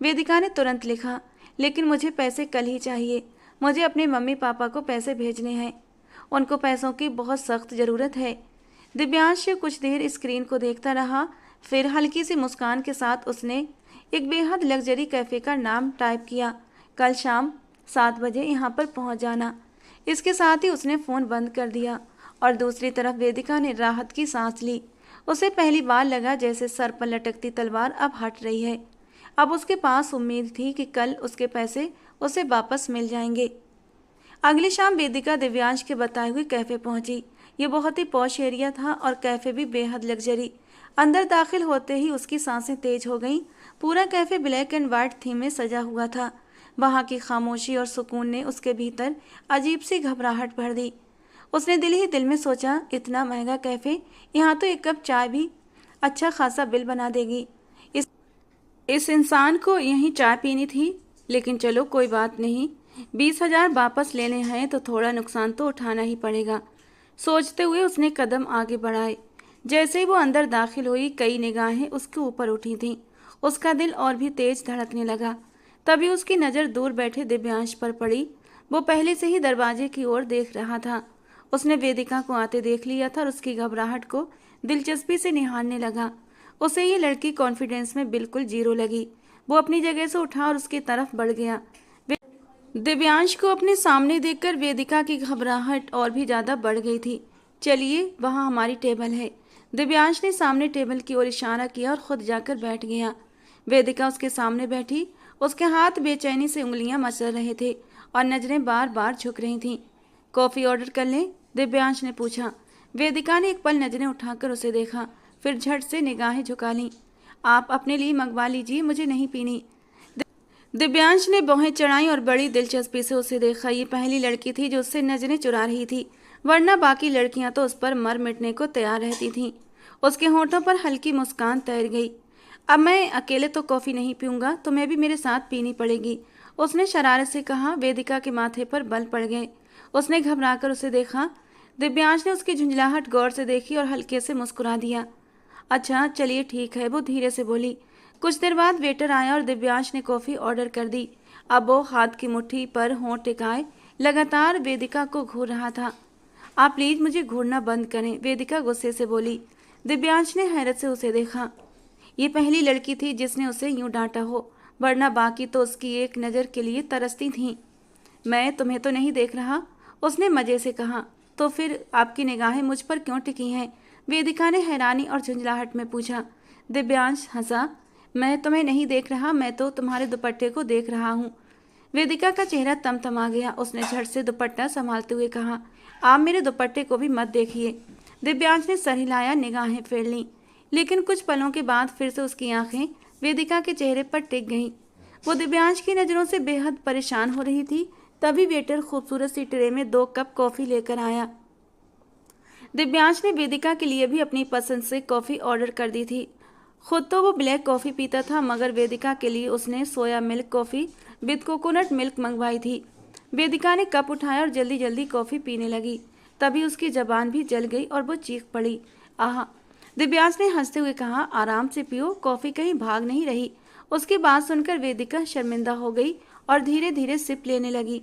वेदिका ने तुरंत लिखा, लेकिन मुझे पैसे कल ही चाहिए। मुझे अपने मम्मी पापा को पैसे भेजने हैं, उनको पैसों की बहुत सख्त ज़रूरत है। दिव्यांश कुछ देर स्क्रीन को देखता रहा, फिर हल्की सी मुस्कान के साथ उसने एक बेहद लग्जरी कैफ़े का नाम टाइप किया। कल शाम 7 बजे यहाँ पर पहुँच जाना। इसके साथ ही उसने फ़ोन बंद कर दिया और दूसरी तरफ वेदिका ने राहत की सांस ली। उसे पहली बार लगा जैसे सर पर लटकती तलवार अब हट रही है। अब उसके पास उम्मीद थी कि कल उसके पैसे उसे वापस मिल जाएंगे। अगली शाम वेदिका दिव्यांश के बताए हुए कैफ़े पहुंची। ये बहुत ही पॉश एरिया था और कैफ़े भी बेहद लग्जरी। अंदर दाखिल होते ही उसकी सांसें तेज हो गईं। पूरा cafe black and white theme में सजा हुआ था। वहाँ की खामोशी और सुकून ने उसके भीतर अजीब सी घबराहट भर दी। उसने दिल ही दिल में सोचा, इतना महंगा कैफ़े, यहाँ तो एक कप चाय भी अच्छा खासा बिल बना देगी। इस इंसान को यहीं चाय पीनी थी, लेकिन चलो कोई बात नहीं, 20,000 वापस लेने हैं तो थोड़ा नुकसान तो उठाना ही पड़ेगा। सोचते हुए उसने कदम आगे बढ़ाए। जैसे ही वो अंदर दाखिल हुई, कई निगाहें उसके ऊपर उठी थीं। उसका दिल और भी तेज धड़कने लगा। तभी उसकी नज़र दूर बैठे दिव्यांश पर पड़ी। वो पहले से ही दरवाजे की ओर देख रहा था। उसने वेदिका को आते देख लिया था और उसकी घबराहट को दिलचस्पी से निहारने लगा। उसे ये लड़की कॉन्फिडेंस में बिल्कुल जीरो लगी। वो अपनी जगह से उठा और उसकी तरफ बढ़ गया। दिव्यांश को अपने सामने देखकर वेदिका की घबराहट और भी ज़्यादा बढ़ गई थी। चलिए, वहाँ हमारी टेबल है। दिव्यांश ने सामने टेबल की ओर इशारा किया और खुद जाकर बैठ गया। वेदिका उसके सामने बैठी। उसके हाथ बेचैनी से उंगलियां मचल रहे थे और नजरें बार बार झुक रही थीं। कॉफ़ी ऑर्डर कर लें? दिव्यांश ने पूछा। वेदिका ने एक पल नजरें उठाकर उसे देखा, फिर झट से निगाहें झुका लीं। आप अपने लिए मंगवा लीजिए, मुझे नहीं पीनी। दिव्यांश ने भौहें चढ़ाई और बड़ी दिलचस्पी से उसे देखा। ये पहली लड़की थी जो उससे नजरें चुरा रही थी, वरना बाकी लड़कियां तो उस पर मर मिटने को तैयार रहती थीं। उसके होठों पर हल्की मुस्कान तैर गई। अब मैं अकेले तो कॉफ़ी नहीं पीऊंगा, तुम्हें भी मेरे साथ पीनी पड़ेगी, उसने शरारत से कहा। वेदिका के माथे पर बल पड़ गए। उसने घबराकर उसे देखा। दिव्यांश ने उसकी झुंझलाहट गौर से देखी और हल्के से मुस्कुरा दिया। अच्छा चलिए ठीक है, वो धीरे से बोली। कुछ देर बाद वेटर आया और दिव्यांश ने कॉफ़ी ऑर्डर कर दी। अब वो हाथ की मुट्ठी पर होंठ टिकाए लगातार वेदिका को घूर रहा था। आप प्लीज मुझे घूरना बंद करें, वेदिका गुस्से से बोली। दिव्यांश ने हैरत से उसे देखा। ये पहली लड़की थी जिसने उसे यूं डांटा हो, वरना बाकी तो उसकी एक नज़र के लिए तरसती थीं। मैं तुम्हें तो नहीं देख रहा, उसने मज़े से कहा। तो फिर आपकी निगाहें मुझ पर क्यों टिकी हैं? वेदिका ने हैरानी और झुंझलाहट में पूछा। दिव्यांश हंसा। मैं तुम्हें नहीं देख रहा, मैं तो तुम्हारे दुपट्टे को देख रहा हूँ। वेदिका का चेहरा तमतमा गया। उसने झट से दुपट्टा संभालते हुए कहा, आप मेरे दुपट्टे को भी मत देखिए। दिव्यांश ने सर हिलाया, निगाहें फेर लीं, लेकिन कुछ पलों के बाद फिर से उसकी आंखें वेदिका के चेहरे पर टिक गईं। वो दिव्यांश की नज़रों से बेहद परेशान हो रही थी। तभी वेटर खूबसूरत सी ट्रे में 2 कप कॉफ़ी लेकर आया। दिव्यांश ने वेदिका के लिए भी अपनी पसंद से कॉफ़ी ऑर्डर कर दी थी। खुद तो वो ब्लैक कॉफ़ी पीता था, मगर वेदिका के लिए उसने soya milk coffee with coconut milk मंगवाई थी। वेदिका ने कप उठाया और जल्दी जल्दी कॉफ़ी पीने लगी। तभी उसकी जबान भी जल गई और वो चीख पड़ी, आह! दिव्यांश ने हंसते हुए कहा, आराम से पियो, कॉफ़ी कहीं भाग नहीं रही। उसकी बात सुनकर वेदिका शर्मिंदा हो गई और धीरे धीरे सिप लेने लगी।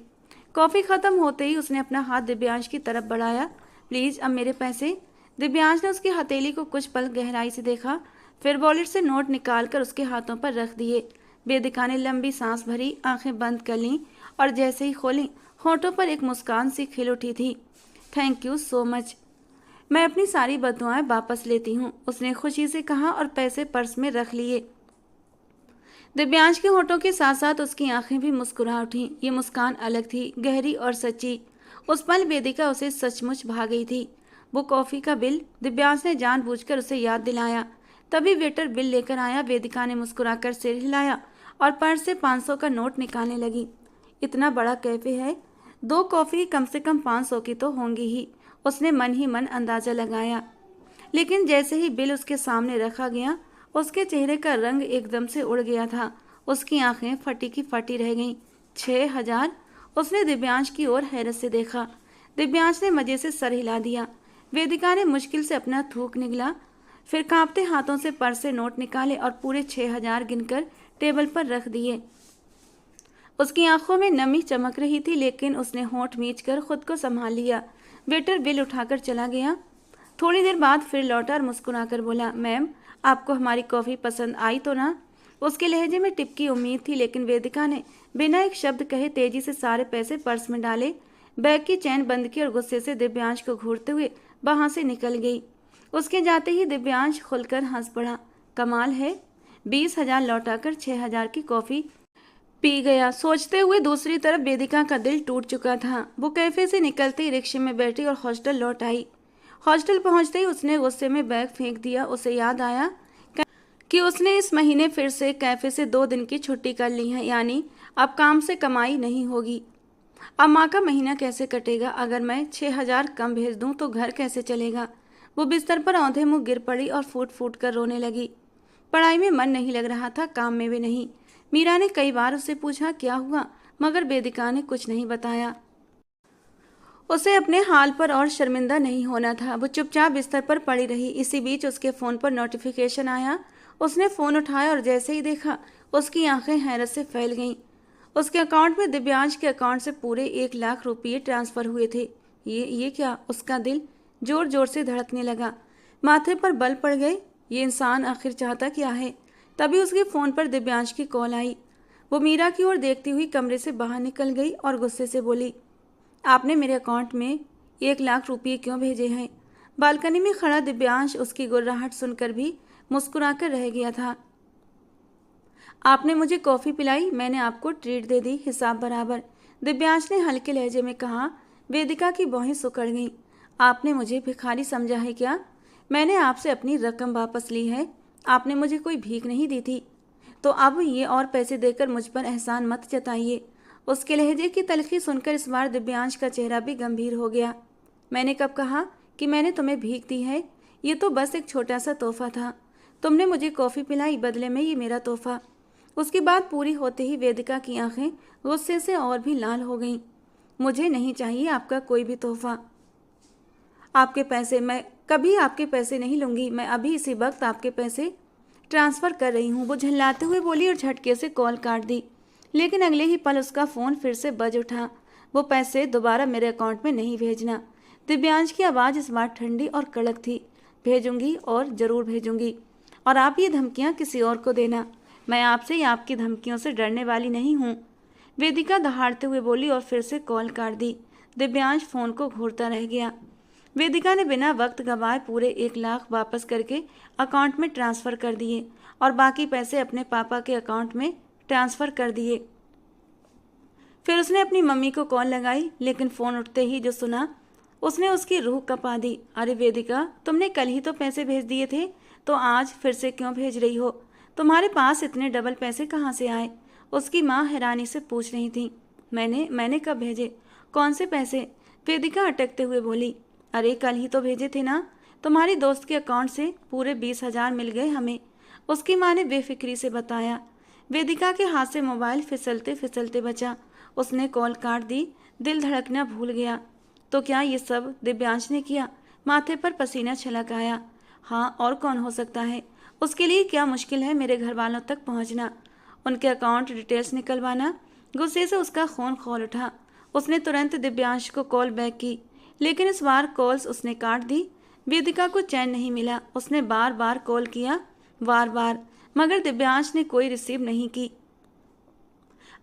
कॉफ़ी ख़त्म होते ही उसने अपना हाथ दिव्यांश की तरफ बढ़ाया। प्लीज़ अब मेरे पैसे। दिव्यांश ने उसकी हथेली को कुछ पल गहराई से देखा, फिर वॉलेट से नोट निकालकर उसके हाथों पर रख दिए। वेदिका ने लंबी सांस भरी, आंखें बंद कर लीं और जैसे ही खोलीं, होठों पर एक मुस्कान सी खिल उठी थी। थैंक यू सो मच, मैं अपनी सारी बददुआएं वापस लेती हूँ, उसने खुशी से कहा और पैसे पर्स में रख लिए। दिव्यांश के होठों के साथ साथ उसकी आंखें भी मुस्कुरा उठीं। ये मुस्कान अलग थी, गहरी और सच्ची। उस पल वेदिका उसे सचमुच भा गई थी। वो कॉफ़ी का बिल दिव्यांश ने जानबूझकर उसे याद दिलाया। तभी वेटर बिल लेकर आया। वेदिका ने मुस्कुराकर सिर हिलाया और पर्स से 500 का नोट निकालने लगी। इतना बड़ा कैफे है, 2 कॉफ़ी कम से कम 500 की तो होंगी ही, उसने मन ही मन अंदाज़ा लगाया। लेकिन जैसे ही बिल उसके सामने रखा गया, उसके चेहरे का रंग एकदम से उड़ गया था। उसकी आंखें फटी की फटी रह गईं। 6,000? उसने दिव्यांश की ओर हैरत से देखा। दिव्यांश ने मजे से सर हिला दिया। वेदिका ने मुश्किल से अपना थूक निगला, फिर कांपते हाथों से पर्स से नोट निकाले और पूरे 6,000 गिनकर टेबल पर रख दिए। उसकी आंखों में नमी चमक रही थी, लेकिन उसने होंठ मींचकर खुद को संभाल लिया। वेटर बिल उठाकर चला गया। थोड़ी देर बाद फिर लौटा और मुस्कुराकर बोला, मैम आपको हमारी कॉफ़ी पसंद आई तो ना? उसके लहजे में टिप की उम्मीद थी, लेकिन वेदिका ने बिना एक शब्द कहे तेजी से सारे पैसे पर्स में डाले। बैग की चैन बंद की और गुस्से से दिव्यांश को घूरते हुए वहां से निकल गई। उसके जाते ही दिव्यांश खुलकर हंस पड़ा। कमाल है, 20,000 लौटाकर 6,000 की कॉफी पी गया। सोचते हुए दूसरी तरफ वेदिका का दिल टूट चुका था। वो कैफे से निकलते ही रिक्शे में बैठी और हॉस्टल लौट आई। हॉस्टल पहुंचते ही उसने गुस्से में बैग फेंक दिया। उसे याद आया कि उसने इस महीने फिर से कैफे से 2 दिन की छुट्टी कर ली है, यानी अब काम से कमाई नहीं होगी। अब माँ का महीना कैसे कटेगा? अगर मैं 6,000 कम भेज दूं तो घर कैसे चलेगा? वो बिस्तर पर औंधे मुंह गिर पड़ी और फूट फूट कर रोने लगी। पढ़ाई में मन नहीं लग रहा था, काम में भी नहीं। मीरा ने कई बार उससे पूछा क्या हुआ, मगर वेदिका ने कुछ नहीं बताया। उसे अपने हाल पर और शर्मिंदा नहीं होना था। वो चुपचाप बिस्तर पर पड़ी रही। इसी बीच उसके फ़ोन पर नोटिफिकेशन आया। उसने फ़ोन उठाया और जैसे ही देखा, उसकी आंखें हैरत से फैल गईं। उसके अकाउंट में दिव्यांश के अकाउंट से पूरे 1,00,000 रुपये ट्रांसफ़र हुए थे। ये क्या? उसका दिल जोर जोर से धड़कने लगा। माथे पर बल पड़ गए। ये इंसान आखिर चाहता क्या है? तभी उसके फ़ोन पर दिव्यांश की कॉल आई। वो मीरा की ओर देखती हुई कमरे से बाहर निकल गई और गुस्से से बोली, आपने मेरे अकाउंट में 1,00,000 रुपये क्यों भेजे हैं? बालकनी में खड़ा दिव्यांश उसकी गुर्राहट सुनकर भी मुस्कुराकर रह गया था। आपने मुझे कॉफ़ी पिलाई, मैंने आपको ट्रीट दे दी, हिसाब बराबर, दिव्यांश ने हल्के लहजे में कहा। वेदिका की भौहें सुकड़ गईं। आपने मुझे भिखारी समझा है क्या? मैंने आपसे अपनी रकम वापस ली है, आपने मुझे कोई भीख नहीं दी थी। तो अब ये और पैसे देकर मुझ पर एहसान मत जताइए। उसके लहजे की तलखी सुनकर इस बार दिव्यांश का चेहरा भी गंभीर हो गया। मैंने कब कहा कि मैंने तुम्हें भीख दी है? ये तो बस एक छोटा सा तोहफा था। तुमने मुझे कॉफ़ी पिलाई, बदले में ये मेरा तोहफा। उसकी बात पूरी होते ही वेदिका की आंखें गुस्से से और भी लाल हो गईं। मुझे नहीं चाहिए आपका कोई भी तोहफा। आपके पैसे, मैं कभी आपके पैसे नहीं लूँगी। मैं अभी इसी वक्त आपके पैसे ट्रांसफ़र कर रही हूँ। वो झल्लाते हुए बोली और झटके से कॉल काट दी। लेकिन अगले ही पल उसका फ़ोन फिर से बज उठा। वो पैसे दोबारा मेरे अकाउंट में नहीं भेजना। दिव्यांश की आवाज़ इस बार ठंडी और कड़क थी। भेजूंगी और ज़रूर भेजूंगी, और आप ये धमकियाँ किसी और को देना। मैं आपसे या आपकी धमकियों से डरने वाली नहीं हूँ। वेदिका दहाड़ते हुए बोली और फिर से कॉल काट दी। दिव्यांश फ़ोन को घूरता रह गया। वेदिका ने बिना वक्त गंवाए पूरे 1,00,000 वापस करके अकाउंट में ट्रांसफ़र कर दिए और बाकी पैसे अपने पापा के अकाउंट में ट्रांसफ़र कर दिए। फिर उसने अपनी मम्मी को कॉल लगाई, लेकिन फ़ोन उठते ही जो सुना उसने उसकी रूह कँपा दी। अरे वेदिका, तुमने कल ही तो पैसे भेज दिए थे, तो आज फिर से क्यों भेज रही हो? तुम्हारे पास इतने डबल पैसे कहाँ से आए? उसकी माँ हैरानी से पूछ रही थी। मैंने कब भेजे? कौन से पैसे? वेदिका अटकते हुए बोली। अरे कल ही तो भेजे थे ना। तुम्हारी दोस्त के अकाउंट से पूरे 20,000 मिल गए हमें, उसकी माँ ने बेफिक्री से बताया। वेदिका के हाथ से मोबाइल फिसलते फिसलते बचा। उसने कॉल काट दी। दिल धड़कना भूल गया। तो क्या ये सब दिव्यांश ने किया? माथे पर पसीना छलक आया। हाँ, और कौन हो सकता है? उसके लिए क्या मुश्किल है मेरे घर वालों तक पहुंचना, उनके अकाउंट डिटेल्स निकलवाना? गुस्से से उसका खून खौल उठा। उसने तुरंत दिव्यांश को कॉल बैक की, लेकिन इस बार कॉल्स उसने काट दी। वेदिका को चैन नहीं मिला। उसने बार बार कॉल किया, बार, मगर दिव्यांश ने कोई रिसीव नहीं की।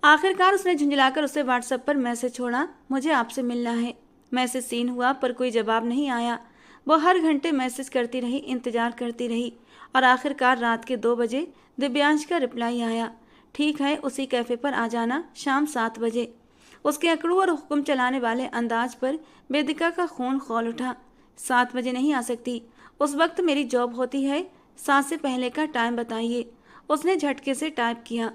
आखिरकार उसने झुंझलाकर उसे व्हाट्सएप पर मैसेज छोड़ा, मुझे आपसे मिलना है। मैसेज सीन हुआ पर कोई जवाब नहीं आया। वो हर घंटे मैसेज करती रही, इंतजार करती रही, और आखिरकार रात के 2 बजे दिव्यांश का रिप्लाई आया। ठीक है, उसी कैफ़े पर आ जाना शाम 7 बजे। उसके अकड़ू और हुक्म चलाने वाले अंदाज पर वेदिका का खून खौल उठा। 7 बजे नहीं आ सकती, उस वक्त मेरी जॉब होती है। 7 से पहले का टाइम बताइए। उसने झटके से टाइप किया।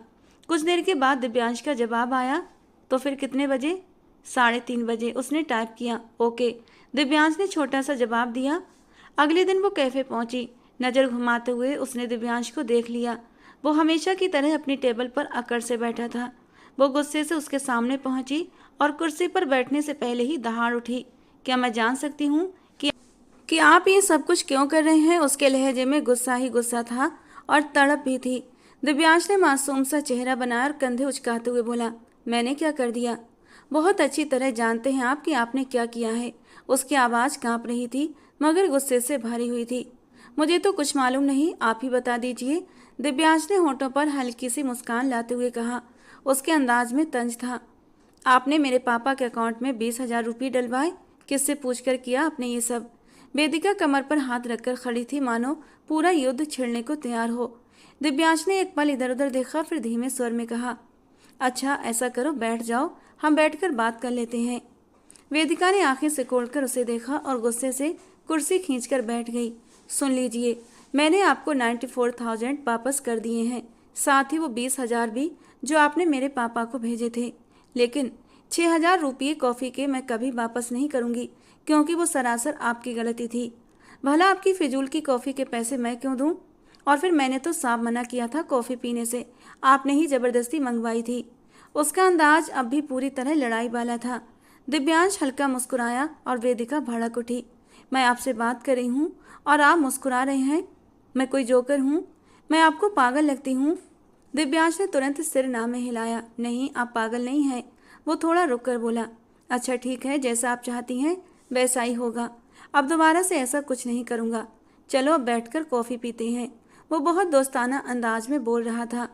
कुछ देर के बाद दिव्यांश का जवाब आया। तो फिर कितने बजे? 3:30 बजे। उसने टाइप किया। ओके, दिव्यांश ने छोटा सा जवाब दिया। अगले दिन वो कैफ़े पहुंची। नज़र घुमाते हुए उसने दिव्यांश को देख लिया। वो हमेशा की तरह अपनी टेबल पर अकड़ से बैठा था। वो गुस्से से उसके सामने पहुंची और कुर्सी पर बैठने से पहले ही दहाड़ उठी। क्या मैं जान सकती हूँ कि आप ये सब कुछ क्यों कर रहे हैं? उसके लहजे में गुस्सा ही गुस्सा था और तड़प भी थी। दिव्यांश ने मासूम सा चेहरा बनाया और कंधे उचकाते हुए बोला, मैंने क्या कर दिया? बहुत अच्छी तरह जानते हैं आप कि आपने क्या किया है। उसकी आवाज़ कांप रही थी, मगर गुस्से से भरी हुई थी। मुझे तो कुछ मालूम नहीं, आप ही बता दीजिए। दिव्यांश ने होठों पर हल्की सी मुस्कान लाते हुए कहा। उसके अंदाज में तंज था। आपने मेरे पापा के अकाउंट में 20,000 रुपये डलवाए? किससे पूछकर किया आपने ये सब? वेदिका कमर पर हाथ रखकर खड़ी थी, मानो पूरा युद्ध छिड़ने को तैयार हो। दिव्यांश ने एक पल इधर उधर देखा, फिर धीमे स्वर में कहा, अच्छा ऐसा करो, बैठ जाओ, हम बैठकर बात कर लेते हैं। वेदिका ने आंखें सिकोड़कर उसे देखा और गुस्से से कुर्सी खींचकर बैठ गई। सुन लीजिए, मैंने आपको 94,000 वापस कर दिए हैं, साथ ही वो 20,000 भी जो आपने मेरे पापा को भेजे थे। लेकिन 6,000 रुपये कॉफ़ी के मैं कभी वापस नहीं करूँगी, क्योंकि वो सरासर आपकी गलती थी। भला आपकी फिजूल की कॉफ़ी के पैसे मैं क्यों दूँ? और फिर मैंने तो साफ मना किया था कॉफ़ी पीने से, आपने ही ज़बरदस्ती मंगवाई थी। उसका अंदाज अब भी पूरी तरह लड़ाई वाला था। दिव्यांश हल्का मुस्कुराया और वेदिका भड़क उठी। मैं आपसे बात कर रही हूँ और आप मुस्कुरा रहे हैं? मैं कोई जोकर हूँ? मैं आपको पागल लगती हूँ? दिव्यांश ने तुरंत सिर ना में हिलाया। नहीं, आप पागल नहीं हैं। वो थोड़ा रुक कर बोला, अच्छा ठीक है, जैसा आप चाहती हैं वैसा ही होगा। अब दोबारा से ऐसा कुछ नहीं करूँगा। चलो अब बैठकर कॉफ़ी पीते हैं। वो बहुत दोस्ताना अंदाज में बोल रहा था,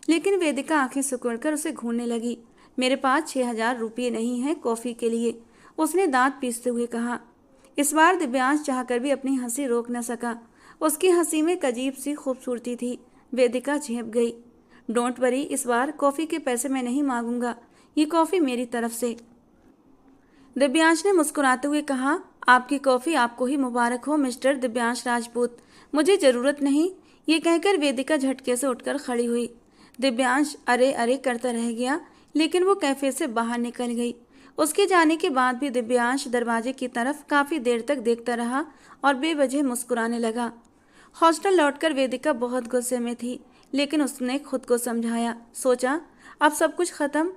लेकिन वेदिका आंखें सिकुड़कर उसे घूरने लगी। मेरे पास 6,000 रुपये नहीं हैं कॉफ़ी के लिए, उसने दांत पीसते हुए कहा। इस बार दिव्यांश चाहकर भी अपनी हंसी रोक न सका। उसकी हंसी में एक अजीब सी खूबसूरती थी। वेदिका झेप गई। डोंट वरी, इस बार कॉफ़ी के पैसे मैं नहीं मांगूंगा, ये कॉफ़ी मेरी तरफ से। दिव्यांश ने मुस्कुराते हुए कहा, आपकी कॉफ़ी आपको ही मुबारक हो मिस्टर दिव्यांश राजपूत, मुझे ज़रूरत नहीं। ये कहकर वेदिका झटके से उठकर खड़ी हुई। दिव्यांश अरे अरे करता रह गया, लेकिन वो कैफे से बाहर निकल गई। उसके जाने के बाद भी दिव्यांश दरवाजे की तरफ काफ़ी देर तक देखता रहा और बेवजह मुस्कुराने लगा। हॉस्टल लौटकर वेदिका बहुत गुस्से में थी, लेकिन उसने खुद को समझाया। सोचा अब सब कुछ खत्म,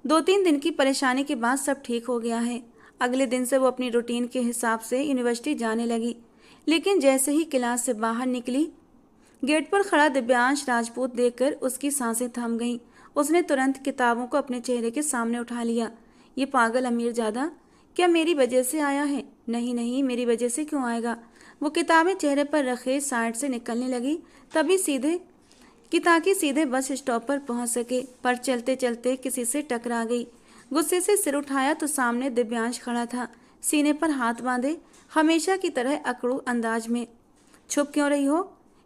2-3 दिन की परेशानी के बाद सब ठीक हो गया है। अगले दिन से वो अपनी रूटीन के हिसाब से यूनिवर्सिटी जाने लगी। लेकिन जैसे ही क्लास से बाहर निकली, गेट पर खड़ा दिव्यांश राजपूत देखकर उसकी सांसें थम गईं। उसने तुरंत किताबों को अपने चेहरे के सामने उठा लिया। ये पागल अमीरजादा क्या मेरी वजह से आया है? नहीं नहीं, मेरी वजह से क्यों आएगा? वो किताबें चेहरे पर रखे साइड से निकलने लगी, ताकि सीधे बस स्टॉप पर पहुंच सके, पर चलते चलते किसी से टकरा गई। गुस्से से सिर उठाया तो सामने दिव्यांश खड़ा था, सीने पर हाथ बांधे, हमेशा की तरह अकड़ू अंदाज में। छुप क्यों रही हो?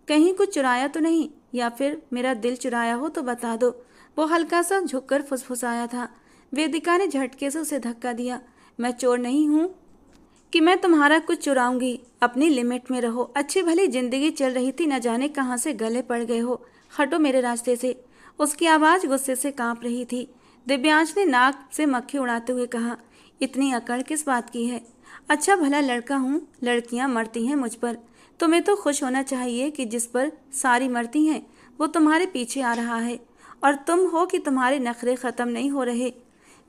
कहीं कुछ चुराया तो नहीं, या फिर मेरा दिल चुराया हो तो बता दो। वो हल्का सा झुककर फुसफुसाया था। वेदिका ने झटके से उसे धक्का दिया। मैं चोर नहीं हूँ कि मैं तुम्हारा कुछ चुराऊंगी। अपनी लिमिट में रहो। अच्छी भली जिंदगी चल रही थी, न जाने कहाँ से गले पड़ गए हो। हटो मेरे रास्ते से। उसकी आवाज़ गुस्से से कांप रही थी। दिव्यांश ने नाक से मक्खी उड़ाते हुए कहा, इतनी अकड़ किस बात की है? अच्छा भला लड़का हूँ, लड़कियाँ मरती हैं मुझ पर। तुम्हें तो खुश होना चाहिए कि जिस पर सारी मरती हैं वो तुम्हारे पीछे आ रहा है, और तुम हो कि तुम्हारे नखरे ख़त्म नहीं हो रहे।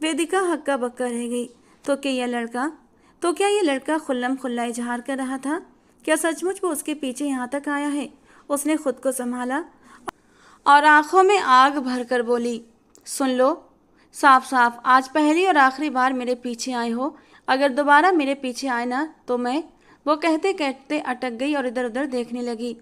वेदिका हक्का बक्का रह गई। तो क्या ये लड़का खुल्लम खुल्ला इजहार कर रहा था? क्या सचमुच वो उसके पीछे यहाँ तक आया है? उसने खुद को संभाला और आंखों में आग भरकर बोली, सुन लो साफ साफ, आज पहली और आखिरी बार मेरे पीछे आए हो। अगर दोबारा मेरे पीछे आए ना तो मैं। वो कहते कहते अटक गई और इधर उधर देखने लगी।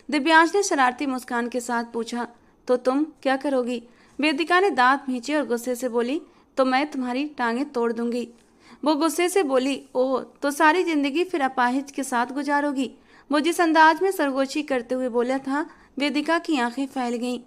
दिव्यांश ने शरारती मुस्कान के साथ पूछा, तो तुम क्या करोगी? वेदिका ने दांत भींचे और गुस्से से बोली, तो मैं तुम्हारी टांगें तोड़ दूंगी। वो गुस्से से बोली, ओह, तो सारी जिंदगी फिर अपाहिज के साथ गुजारोगी? वो जिस अंदाज में सरगोशी करते हुए बोला था, वेदिका की आंखें फैल गईं।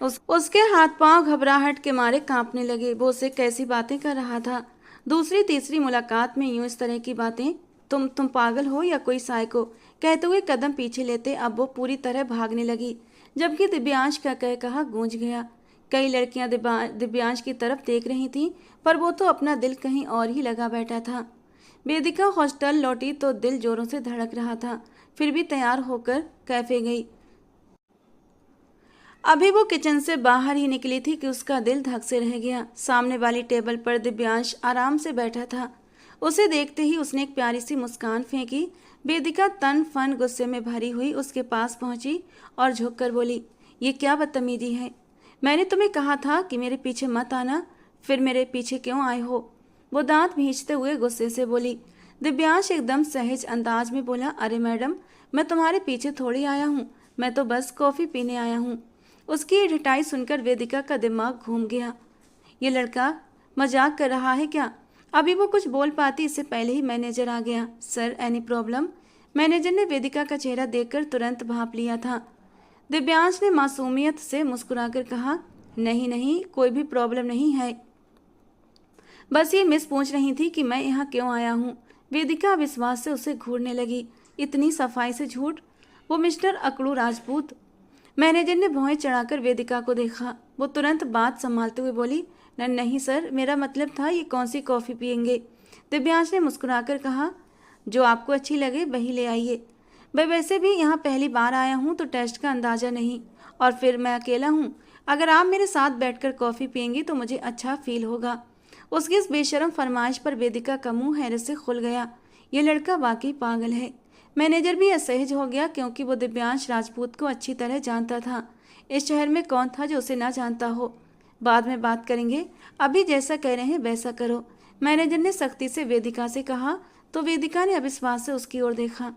उसके हाथ पांव घबराहट के मारे कांपने लगे। वो उससे कैसी बातें कर रहा था? दूसरी तीसरी मुलाकात में यूं इस तरह की बातें? तुम पागल हो या कोई साइको? कहते हुए कदम पीछे लेते अब वो पूरी तरह भागने लगी, जबकि दिव्यांश का कह कहा गूंज गया। कई लड़कियां दिव्यांश की तरफ देख रही थीं, पर वो तो अपना दिल कहीं और ही लगा बैठा था। वेदिका हॉस्टल लौटी तो दिल जोरों से धड़क रहा था, फिर भी तैयार होकर कैफे गई। अभी वो किचन से बाहर ही निकली थी कि उसका दिल धक से रह गया। सामने वाली टेबल पर दिव्यांश आराम से बैठा था। उसे देखते ही उसने एक प्यारी सी मुस्कान फेंकी। वेदिका तन फन गुस्से में भरी हुई उसके पास पहुंची और झुककर बोली, ये क्या बदतमीजी है? मैंने तुम्हें कहा था कि मेरे पीछे मत आना, फिर मेरे पीछे क्यों आए हो? वो दांत भींचते हुए गुस्से से बोली। दिव्यांश एकदम सहज अंदाज में बोला, अरे मैडम, मैं तुम्हारे पीछे थोड़ी आया हूँ, मैं तो बस कॉफ़ी पीने आया हूँ। उसकी ये ढिठाई सुनकर वेदिका का दिमाग घूम गया। ये लड़का मजाक कर रहा है क्या? अभी वो कुछ बोल पाती इससे पहले ही मैनेजर आ गया। Sir, any problem? मैनेजर ने वेदिका का चेहरा देखकर तुरंत भांप लिया था। दिव्यांश ने मासूमियत से मुस्कुराकर कहा, नहीं नहीं, कोई भी प्रॉब्लम नहीं है, बस ये मिस पूछ रही थी कि मैं यहाँ क्यों आया हूँ। वेदिका विश्वास से उसे घूरने लगी। इतनी सफाई से झूठ? वो मिस्टर अकड़ू राजपूत। मैनेजर ने भौहें चढ़ाकर वेदिका को देखा। वो तुरंत बात संभालते हुए बोली, नहीं सर, मेरा मतलब था ये कौन सी कॉफ़ी पियेंगे? दिव्यांश ने मुस्कुराकर कहा, जो आपको अच्छी लगे वही ले आइए। मैं वैसे भी यहाँ पहली बार आया हूँ तो टेस्ट का अंदाज़ा नहीं, और फिर मैं अकेला हूँ। अगर आप मेरे साथ बैठकर कॉफ़ी पियेंगी तो मुझे अच्छा फील होगा। उसकी इस बेशरम फरमाइश पर वेदिका का मुंह हैरत से खुल गया। ये लड़का वाकई पागल है। मैनेजर भी असहज हो गया क्योंकि वो दिव्यांश राजपूत को अच्छी तरह जानता था। इस शहर में कौन था जो उसे ना जानता हो? बाद में बात करेंगे, अभी जैसा कह रहे हैं वैसा करो, मैनेजर ने सख्ती से वेदिका से कहा। तो वेदिका ने अविश्वास से उसकी ओर देखा।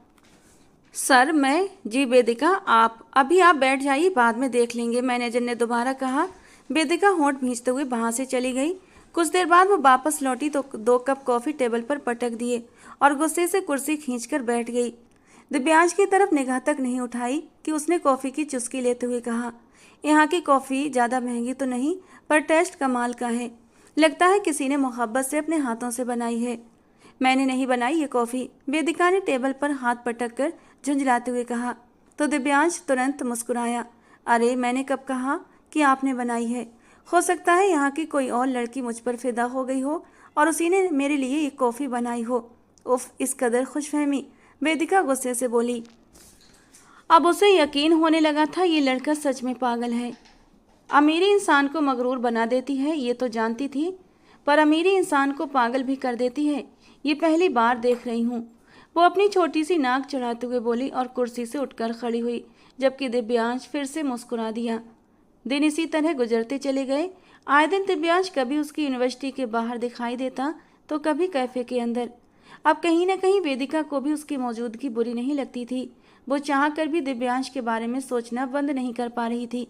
सर मैं? जी वेदिका, आप बैठ जाइए, बाद में देख लेंगे, मैनेजर ने दोबारा कहा। वेदिका होंठ भींचते हुए वहां से चली गई। कुछ देर बाद वो वापस लौटी तो 2 कप कॉफ़ी टेबल पर पटक दिए और गुस्से से कुर्सी खींचकर बैठ गई। दिव्यांश की तरफ निगाह तक नहीं उठाई कि उसने कॉफ़ी की चुस्की लेते हुए कहा, यहाँ की कॉफ़ी ज़्यादा महंगी तो नहीं, पर टेस्ट कमाल का है। लगता है किसी ने मोहब्बत से अपने हाथों से बनाई है। मैंने नहीं बनाई ये कॉफ़ी, वेदिका ने टेबल पर हाथ पटक कर झुंझलाते हुए कहा। तो दिव्यांश तुरंत मुस्कुराया। अरे मैंने कब कहा कि आपने बनाई है? हो सकता है यहाँ की कोई और लड़की मुझ पर फिदा हो गई हो और उसी ने मेरे लिए ये कॉफ़ी बनाई हो। उफ, इस कदर खुशफहमी, वेदिका गुस्से से बोली। अब उसे यकीन होने लगा था ये लड़का सच में पागल है। अमीरी इंसान को मगरूर बना देती है ये तो जानती थी, पर अमीरी इंसान को पागल भी कर देती है ये पहली बार देख रही हूँ। वो अपनी छोटी सी नाक चढ़ाते हुए बोली और कुर्सी से उठकर खड़ी हुई, जबकि दिव्यांश फिर से मुस्कुरा दिया। दिन इसी तरह गुजरते चले गए। आए दिन दिव्यांश कभी उसकी यूनिवर्सिटी के बाहर दिखाई देता तो कभी कैफे के अंदर। अब कहीं न कहीं वेदिका को भी उसकी मौजूदगी बुरी नहीं लगती थी। वो चाह कर भी दिव्यांश के बारे में सोचना बंद नहीं कर पा रही थी,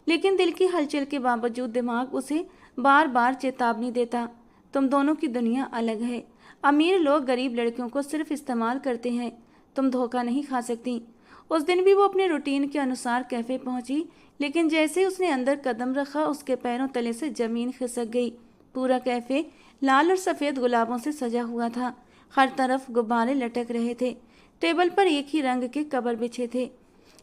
लेकिन दिल की हलचल के बावजूद दिमाग उसे बार बार चेतावनी देता, तुम दोनों की दुनिया अलग है। अमीर लोग गरीब लड़कियों को सिर्फ इस्तेमाल करते हैं, तुम धोखा नहीं खा सकती। उस दिन भी वो अपने रूटीन के अनुसार कैफे पहुंची, लेकिन जैसे उसने अंदर कदम रखा उसके पैरों तले से जमीन खिसक गई। पूरा कैफे लाल और सफ़ेद गुलाबों से सजा हुआ था। हर तरफ गुब्बारे लटक रहे थे। टेबल पर एक ही रंग के कवर बिछे थे।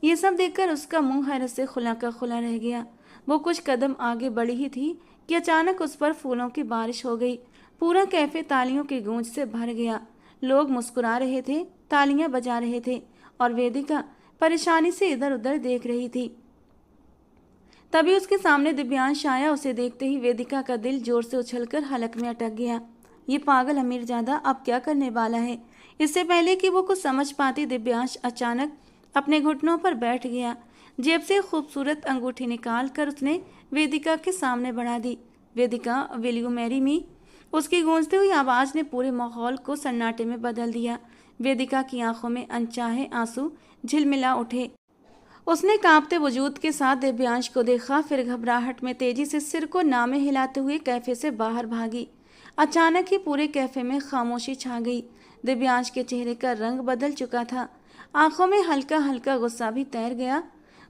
ये सब देखकर उसका मुंह हैरत से खुला का खुला रह गया। वो कुछ कदम आगे बढ़ी ही थी कि अचानक उस पर फूलों की बारिश हो गई। पूरा कैफे तालियों की गूंज से भर गया। लोग मुस्कुरा रहे थे, तालियां बजा रहे थे और वेदिका परेशानी से इधर उधर देख रही थी। तभी उसके सामने दिव्यांश आया। उसे देखते ही वेदिका का दिल जोर से उछलकर हलक में अटक गया। ये पागल अमीरजादा अब क्या करने वाला है? इससे पहले कि वो कुछ समझ पाती, दिव्यांश अचानक अपने घुटनों पर बैठ गया। जेब से खूबसूरत अंगूठी निकाल कर उसने वेदिका के सामने बढ़ा दी। वेदिका, विल यू मैरी मी? उसकी गूंजती हुई आवाज़ ने पूरे माहौल को सन्नाटे में बदल दिया। वेदिका की आंखों में अनचाहे आंसू झिलमिला उठे। उसने कांपते वजूद के साथ दिव्यांश को देखा, फिर घबराहट में तेजी से सिर को नामे हिलाते हुए कैफे से बाहर भागी। अचानक ही पूरे कैफे में खामोशी छा गई। दिव्यांश के चेहरे का रंग बदल चुका था, आंखों में हल्का हल्का गुस्सा भी तैर गया।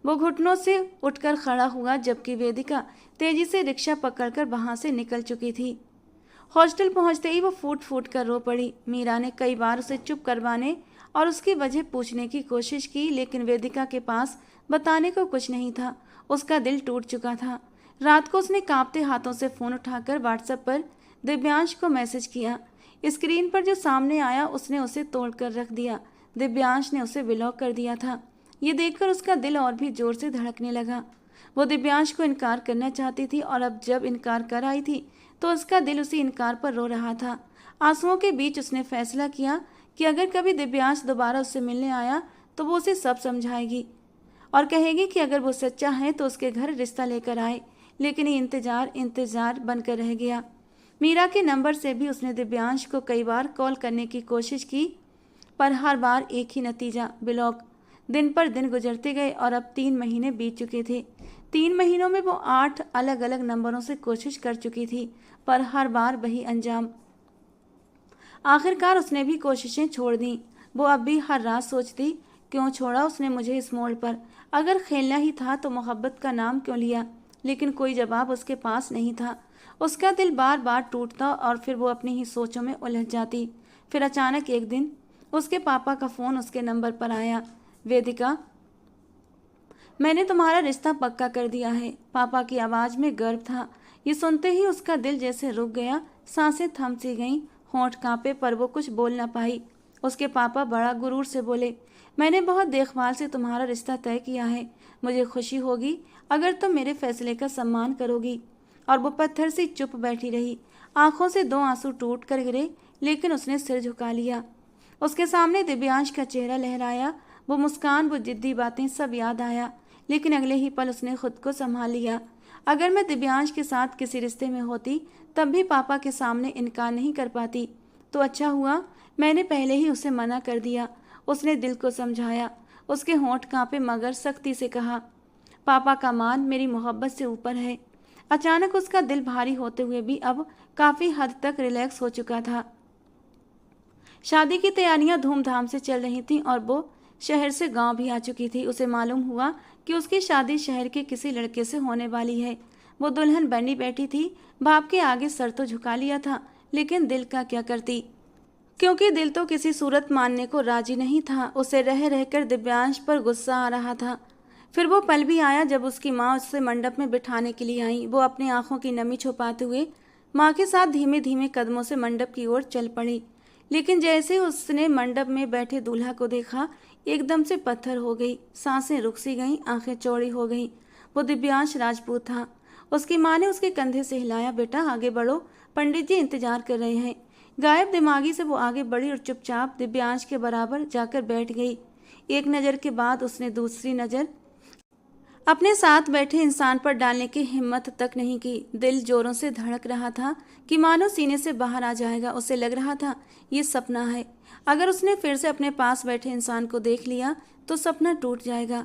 वो घुटनों से उठकर खड़ा हुआ, जबकि वेदिका तेजी से रिक्शा पकड़कर वहां से निकल चुकी थी। हॉस्टल पहुंचते ही वो फूट फूट कर रो पड़ी। मीरा ने कई बार उसे चुप करवाने और उसकी वजह पूछने की कोशिश की, लेकिन वेदिका के पास बताने को कुछ नहीं था। उसका दिल टूट चुका था। रात को उसने कांपते हाथों से फ़ोन उठाकर व्हाट्सएप पर दिव्यांश को मैसेज किया। स्क्रीन पर जो सामने आया उसने उसे तोड़कर रख दिया। दिव्यांश ने उसे ब्लॉक कर दिया था। ये देखकर उसका दिल और भी जोर से धड़कने लगा। वो दिव्यांश को इनकार करना चाहती थी और अब जब इनकार कर आई थी तो उसका दिल उसी इनकार पर रो रहा था। आंसुओं के बीच उसने फैसला किया कि अगर कभी दिव्यांश दोबारा उससे मिलने आया तो वो उसे सब समझाएगी और कहेगी कि अगर वो सच्चा है तो उसके घर रिश्ता लेकर आए। लेकिन ये इंतजार बनकर रह गया। मीरा के नंबर से भी उसने दिव्यांश को कई बार कॉल करने की कोशिश की, पर हर बार एक ही नतीजा, ब्लॉक। दिन पर दिन गुजरते गए और अब 3 महीने बीत चुके थे। 3 महीनों में वो 8 अलग अलग नंबरों से कोशिश कर चुकी थी, पर हर बार वही अंजाम। आखिरकार उसने भी कोशिशें छोड़ दी। वो अब भी हर रात सोचती, क्यों छोड़ा उसने मुझे इस मोड़ पर? अगर खेलना ही था तो मोहब्बत का नाम क्यों लिया? लेकिन कोई जवाब उसके पास नहीं था। उसका दिल बार बार टूटता और फिर वो अपनी ही सोचों में उलझ जाती। फिर अचानक एक दिन उसके पापा का फ़ोन उसके नंबर पर आया। वेदिका, मैंने तुम्हारा रिश्ता पक्का कर दिया है। पापा की आवाज़ में गर्व था। ये सुनते ही उसका दिल जैसे रुक गया, सांसें थम सी गईं, होंठ कांपे, पर वो कुछ बोल ना पाई। उसके पापा बड़ा गुरूर से बोले, मैंने बहुत देखभाल से तुम्हारा रिश्ता तय किया है। मुझे खुशी होगी अगर तुम मेरे फैसले का सम्मान करोगी। और वो पत्थर सी चुप बैठी रही। आंखों से 2 आंसू टूट कर गिरे, लेकिन उसने सिर झुका लिया। उसके सामने दिव्यांश का चेहरा लहराया। वो मुस्कान, वो जिद्दी बातें, सब याद आया। लेकिन अगले ही पल उसने खुद को संभाल लिया। अगर मैं दिव्यांश के साथ किसी रिश्ते में होती तब भी पापा के सामने इनकार नहीं कर पाती। तो अच्छा हुआ मैंने पहले ही उसे मना कर दिया। उसने दिल को समझाया। उसके होंठ कांपे मगर सख्ती से कहा, पापा का मान मेरी मोहब्बत से ऊपर है। अचानक उसका दिल भारी होते हुए भी अब काफ़ी हद तक रिलैक्स हो चुका था। शादी की तैयारियां धूमधाम से चल रही थीं और वो शहर से गांव भी आ चुकी थी। उसे मालूम हुआ कि उसकी शादी शहर के किसी लड़के से होने वाली है। वो दुल्हन बनी बैठी थी। बाप के आगे सर तो झुका लिया था, लेकिन दिल का क्या करती, क्योंकि दिल तो किसी सूरत मानने को राजी नहीं था। उसे रह रहकर दिव्यांश पर गुस्सा आ रहा था। फिर वो पल भी आया जब उसकी माँ उससे मंडप में बिठाने के लिए आई। वो अपनी आंखों की नमी छुपाते हुए माँ के साथ धीमे धीमे कदमों से मंडप की ओर चल पड़ी। लेकिन जैसे उसने मंडप में बैठे दूल्हा को देखा, एकदम से पत्थर हो गई, सांसें रुक सी गईं, आंखें चौड़ी हो गईं। वो दिव्यांश राजपूत था। उसकी माँ ने उसके कंधे से हिलाया, बेटा आगे बढ़ो, पंडित जी इंतजार कर रहे हैं। गायब दिमागी से वो आगे बढ़ी और चुपचाप दिव्यांश के बराबर जाकर बैठ गई। एक नज़र के बाद उसने दूसरी नज़र अपने साथ बैठे इंसान पर डालने की हिम्मत तक नहीं की। दिल जोरों से धड़क रहा था कि मानो सीने से बाहर आ जाएगा। उसे लग रहा था ये सपना है। अगर उसने फिर से अपने पास बैठे इंसान को देख लिया तो सपना टूट जाएगा।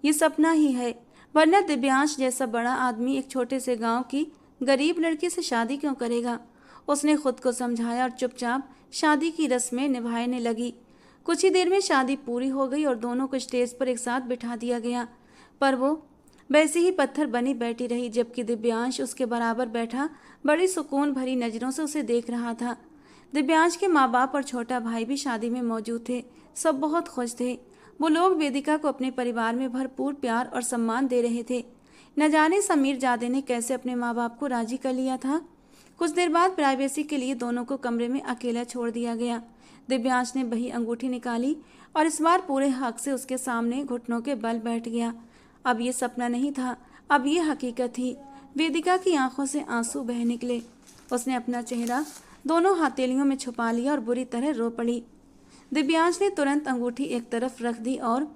ये सपना ही है, वरना दिव्यांश जैसा बड़ा आदमी एक छोटे से गांव की गरीब लड़की से शादी क्यों करेगा? उसने खुद को समझाया और चुपचाप शादी की रस्में निभाने लगी। कुछ ही देर में शादी पूरी हो गई और दोनों को स्टेज पर एक साथ बिठा दिया गया। पर वो वैसे ही पत्थर बनी बैठी रही, जबकि दिव्यांश उसके बराबर बैठा बड़ी सुकून भरी नज़रों से उसे देख रहा था। दिव्यांश के माँ बाप और छोटा भाई भी शादी में मौजूद थे। सब बहुत खुश थे। वो लोग वेदिका को अपने परिवार में भरपूर प्यार और सम्मान दे रहे थे। न जाने समीर जादे ने कैसे अपने माँ बाप को राजी कर लिया था। कुछ देर बाद प्राइवेसी के लिए दोनों को कमरे में अकेला छोड़ दिया गया। दिव्यांश ने वही अंगूठी निकाली और इस बार पूरे हक से उसके सामने घुटनों के बल बैठ गया। अब ये सपना नहीं था, अब ये हकीकत थी। वेदिका की आंखों से आंसू बह निकले। उसने अपना चेहरा दोनों हथेलियों में छुपा लिया और बुरी तरह रो पड़ी। दिव्यांश ने तुरंत अंगूठी एक तरफ रख दी और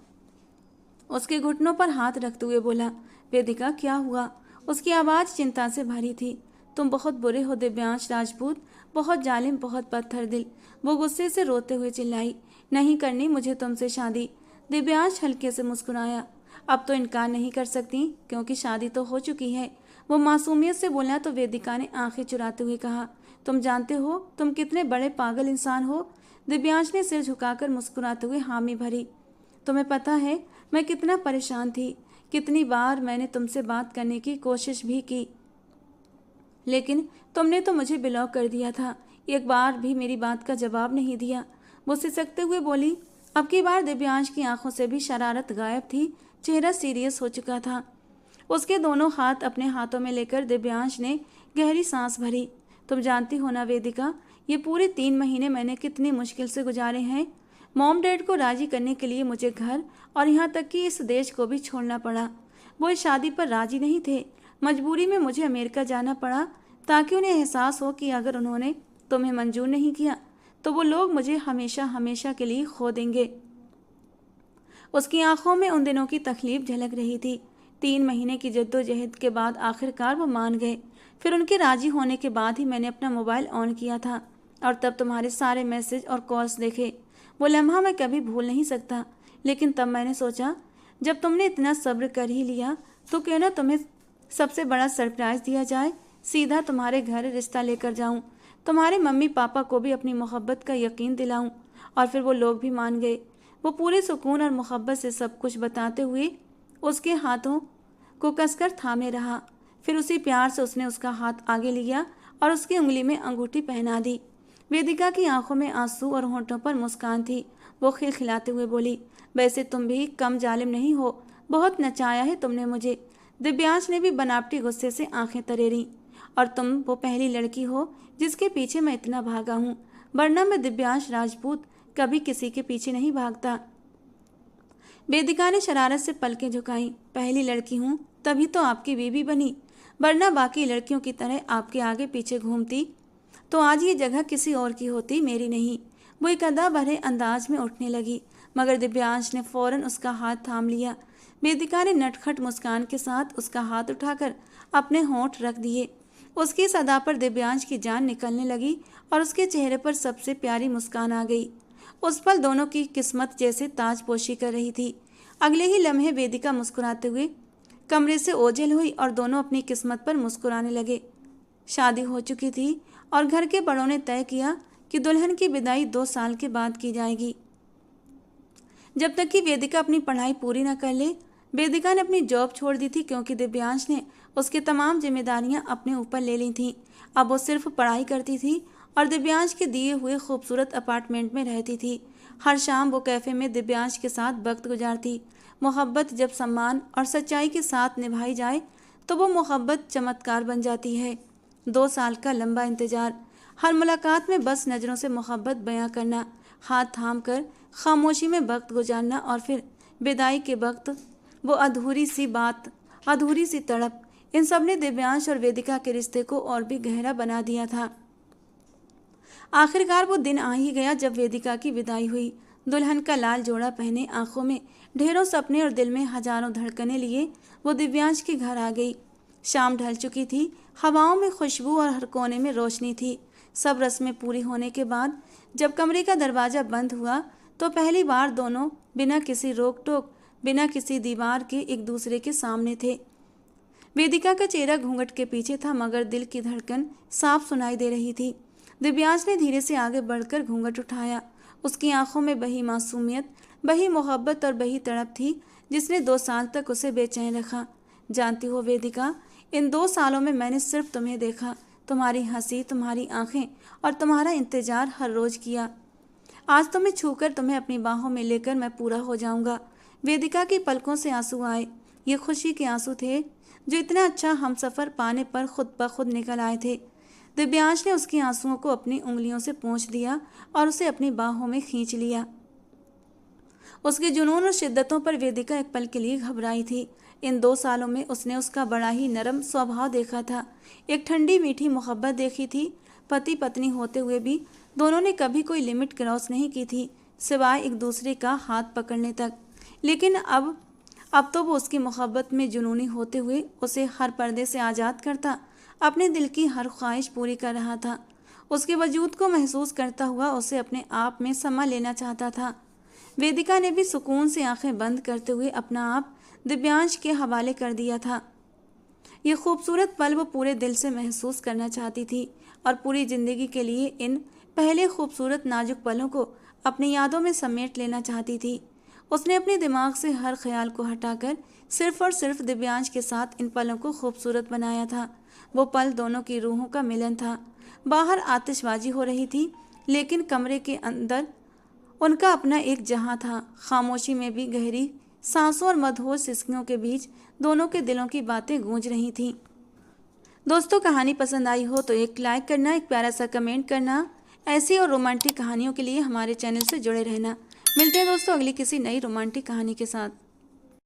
उसके घुटनों पर हाथ रखते हुए बोला, वेदिका क्या हुआ? उसकी आवाज़ चिंता से भरी थी। तुम बहुत बुरे हो दिव्यांश राजपूत, बहुत जालिम, बहुत पत्थर दिल। वो गुस्से से रोते हुए चिल्लाई, नहीं करनी मुझे तुमसे शादी। दिव्यांश हल्के से मुस्कुराया, अब तो इनकार नहीं कर सकती क्योंकि शादी तो हो चुकी है। वो मासूमियत से बोला तो वेदिका ने आंखें चुराते हुए कहा, तुम जानते हो तुम कितने बड़े पागल इंसान हो। दिव्यांश ने सिर झुकाकर मुस्कुराते हुए हामी भरी, तुम्हें पता है मैं कितना परेशान थी, कितनी बार मैंने तुमसे बात करने की कोशिश भी की, लेकिन तुमने तो मुझे ब्लॉक कर दिया था। एक बार भी मेरी बात का जवाब नहीं दिया। वो सिसकते हुए बोली। अब की बार दिव्यांश की आंखों से भी शरारत गायब थी। चेहरा सीरियस हो चुका था। उसके दोनों हाथ अपने हाथों में लेकर दिव्यांश ने गहरी सांस भरी। तुम जानती हो ना वेदिका, ये पूरे 3 महीने मैंने कितनी मुश्किल से गुजारे हैं। मॉम डैड को राजी करने के लिए मुझे घर और यहाँ तक कि इस देश को भी छोड़ना पड़ा। वो इस शादी पर राजी नहीं थे। मजबूरी में मुझे अमेरिका जाना पड़ा ताकि उन्हें एहसास हो कि अगर उन्होंने तुम्हें मंजूर नहीं किया तो वो लोग मुझे हमेशा हमेशा के लिए खो देंगे। उसकी आंखों में उन दिनों की तकलीफ झलक रही थी। 3 महीने की जद्दोजहद के बाद आखिरकार वो मान गए। फिर उनके राजी होने के बाद ही मैंने अपना मोबाइल ऑन किया था और तब तुम्हारे सारे मैसेज और कॉल्स देखे। वो लम्हा मैं कभी भूल नहीं सकता। लेकिन तब मैंने सोचा, जब तुमने इतना सब्र कर ही लिया तो क्यों ना तुम्हें सबसे बड़ा सरप्राइज़ दिया जाए, सीधा तुम्हारे घर रिश्ता लेकर जाऊं, तुम्हारे मम्मी पापा को भी अपनी मोहब्बत का यकीन दिलाऊं। और फिर वो लोग भी मान गए। वो पूरे सुकून और मोहब्बत से सब कुछ बताते हुए उसके हाथों को कसकर थामे रहा। फिर उसी प्यार से उसने उसका हाथ आगे लिया और उसकी उंगली में अंगूठी पहना दी। वेदिका की आंखों में आंसू और होंठों पर मुस्कान थी। वो खिलखिलाते हुए बोली, वैसे तुम भी कम जालिम नहीं हो, बहुत नचाया है तुमने मुझे। दिव्यांश ने भी बनावटी गुस्से से आंखें तरेरी। और तुम वो पहली लड़की हो जिसके पीछे मैं इतना भागा हूँ, वरना मैं दिव्यांश राजपूत कभी किसी के पीछे नहीं भागता। वेदिका ने शरारत से पलकें झुकाई। पहली लड़की हूँ तभी तो आपकी बीवी बनी, वरना बाकी लड़कियों की तरह आपके आगे पीछे घूमती तो आज ये जगह किसी और की होती, मेरी नहीं। वो एक अदा भरे अंदाज में उठने लगी, मगर दिव्यांश ने फौरन उसका हाथ थाम लिया। वेदिका ने नटखट मुस्कान के साथ उसका हाथ उठाकर अपने होंठ रख दिए। उसकी इस अदा पर दिव्यांश की जान निकलने लगी और उसके चेहरे पर सबसे प्यारी मुस्कान आ गई। उस पल दोनों की किस्मत जैसे ताजपोशी कर रही थी। अगले ही लम्हे वेदिका मुस्कुराते हुए कमरे से ओझल हुई और दोनों अपनी किस्मत पर मुस्कुराने लगे। शादी हो चुकी थी और घर के बड़ों ने तय किया कि दुल्हन की विदाई 2 साल के बाद की जाएगी। जब तक कि वेदिका अपनी पढ़ाई पूरी न कर ले। वेदिका ने अपनी जॉब छोड़ दी थी क्योंकि दिव्यांश ने उसकी तमाम जिम्मेदारियां अपने ऊपर ले ली थीं। अब वो सिर्फ पढ़ाई करती थी और दिव्यांश के दिए हुए खूबसूरत अपार्टमेंट में रहती थी। हर शाम वो कैफ़े में दिव्यांश के साथ वक्त गुजारती। मोहब्बत जब सम्मान और सच्चाई के साथ निभाई जाए तो वो मोहब्बत चमत्कार बन जाती है। 2 साल का लंबा इंतजार, हर मुलाकात में बस नज़रों से मोहब्बत बयां करना, हाथ थाम कर खामोशी में वक्त गुजारना और फिर विदाई के वक्त वो अधूरी सी बात, अधूरी सी तड़प, इन सब ने दिव्यांश और वेदिका के रिश्ते को और भी गहरा बना दिया था। आखिरकार वो दिन आ ही गया जब वेदिका की विदाई हुई। दुल्हन का लाल जोड़ा पहने, आंखों में ढेरों सपने और दिल में हजारों धड़कनें लिए वो दिव्यांश के घर आ गई। शाम ढल चुकी थी, हवाओं में खुशबू और हर कोने में रोशनी थी। सब रस्में पूरी होने के बाद जब कमरे का दरवाज़ा बंद हुआ तो पहली बार दोनों बिना किसी रोक टोक, बिना किसी दीवार के एक दूसरे के सामने थे। वेदिका का चेहरा घूंघट के पीछे था, मगर दिल की धड़कन साफ सुनाई दे रही थी। दिव्यांश ने धीरे से आगे बढ़कर घूंघट उठाया। उसकी आंखों में बही मासूमियत, बही मोहब्बत और बही तड़प थी जिसने 2 साल तक उसे बेचैन रखा। जानती हो वेदिका, इन 2 सालों में मैंने सिर्फ तुम्हें देखा, तुम्हारी हंसी, तुम्हारी आंखें और तुम्हारा इंतजार हर रोज किया। आज तुम्हें छूकर, तुम्हें अपनी बाहों में लेकर मैं पूरा हो जाऊंगा। वेदिका की पलकों से आंसू आए। ये खुशी के आंसू थे जो इतना अच्छा हमसफ़र पाने पर खुद ब खुद निकल आए थे। दिव्यांश ने उसके आंसुओं को अपनी उंगलियों से पोंछ दिया और उसे अपनी बाहों में खींच लिया। उसके जुनून और शिद्दतों पर वेदिका एक पल के लिए घबराई थी। इन 2 सालों में उसने उसका बड़ा ही नरम स्वभाव देखा था, एक ठंडी मीठी मोहब्बत देखी थी। पति पत्नी होते हुए भी दोनों ने कभी कोई लिमिट क्रॉस नहीं की थी, सिवाय एक दूसरे का हाथ पकड़ने तक। लेकिन अब तो वो उसकी मोहब्बत में जुनूनी होते हुए उसे हर पर्दे से आज़ाद करता, अपने दिल की हर ख्वाहिश पूरी कर रहा था। उसके वजूद को महसूस करता हुआ उसे अपने आप में समा लेना चाहता था। वेदिका ने भी सुकून से आंखें बंद करते हुए अपना आप दिव्यांश के हवाले कर दिया था। ये खूबसूरत पल वो पूरे दिल से महसूस करना चाहती थी और पूरी ज़िंदगी के लिए इन पहले खूबसूरत नाजुक पलों को अपनी यादों में समेट लेना चाहती थी। उसने अपने दिमाग से हर ख्याल को हटाकर सिर्फ और सिर्फ दिव्यांश के साथ इन पलों को खूबसूरत बनाया था। वो पल दोनों की रूहों का मिलन था। बाहर आतिशबाजी हो रही थी, लेकिन कमरे के अंदर उनका अपना एक जहां था। खामोशी में भी गहरी सांसों और मधुर सिसकियों के बीच दोनों के दिलों की बातें गूंज रही थीं। दोस्तों, कहानी पसंद आई हो तो एक लाइक करना, एक प्यारा सा कमेंट करना। ऐसी और रोमांटिक कहानियों के लिए हमारे चैनल से जुड़े रहना। मिलते हैं दोस्तों अगली किसी नई रोमांटिक कहानी के साथ।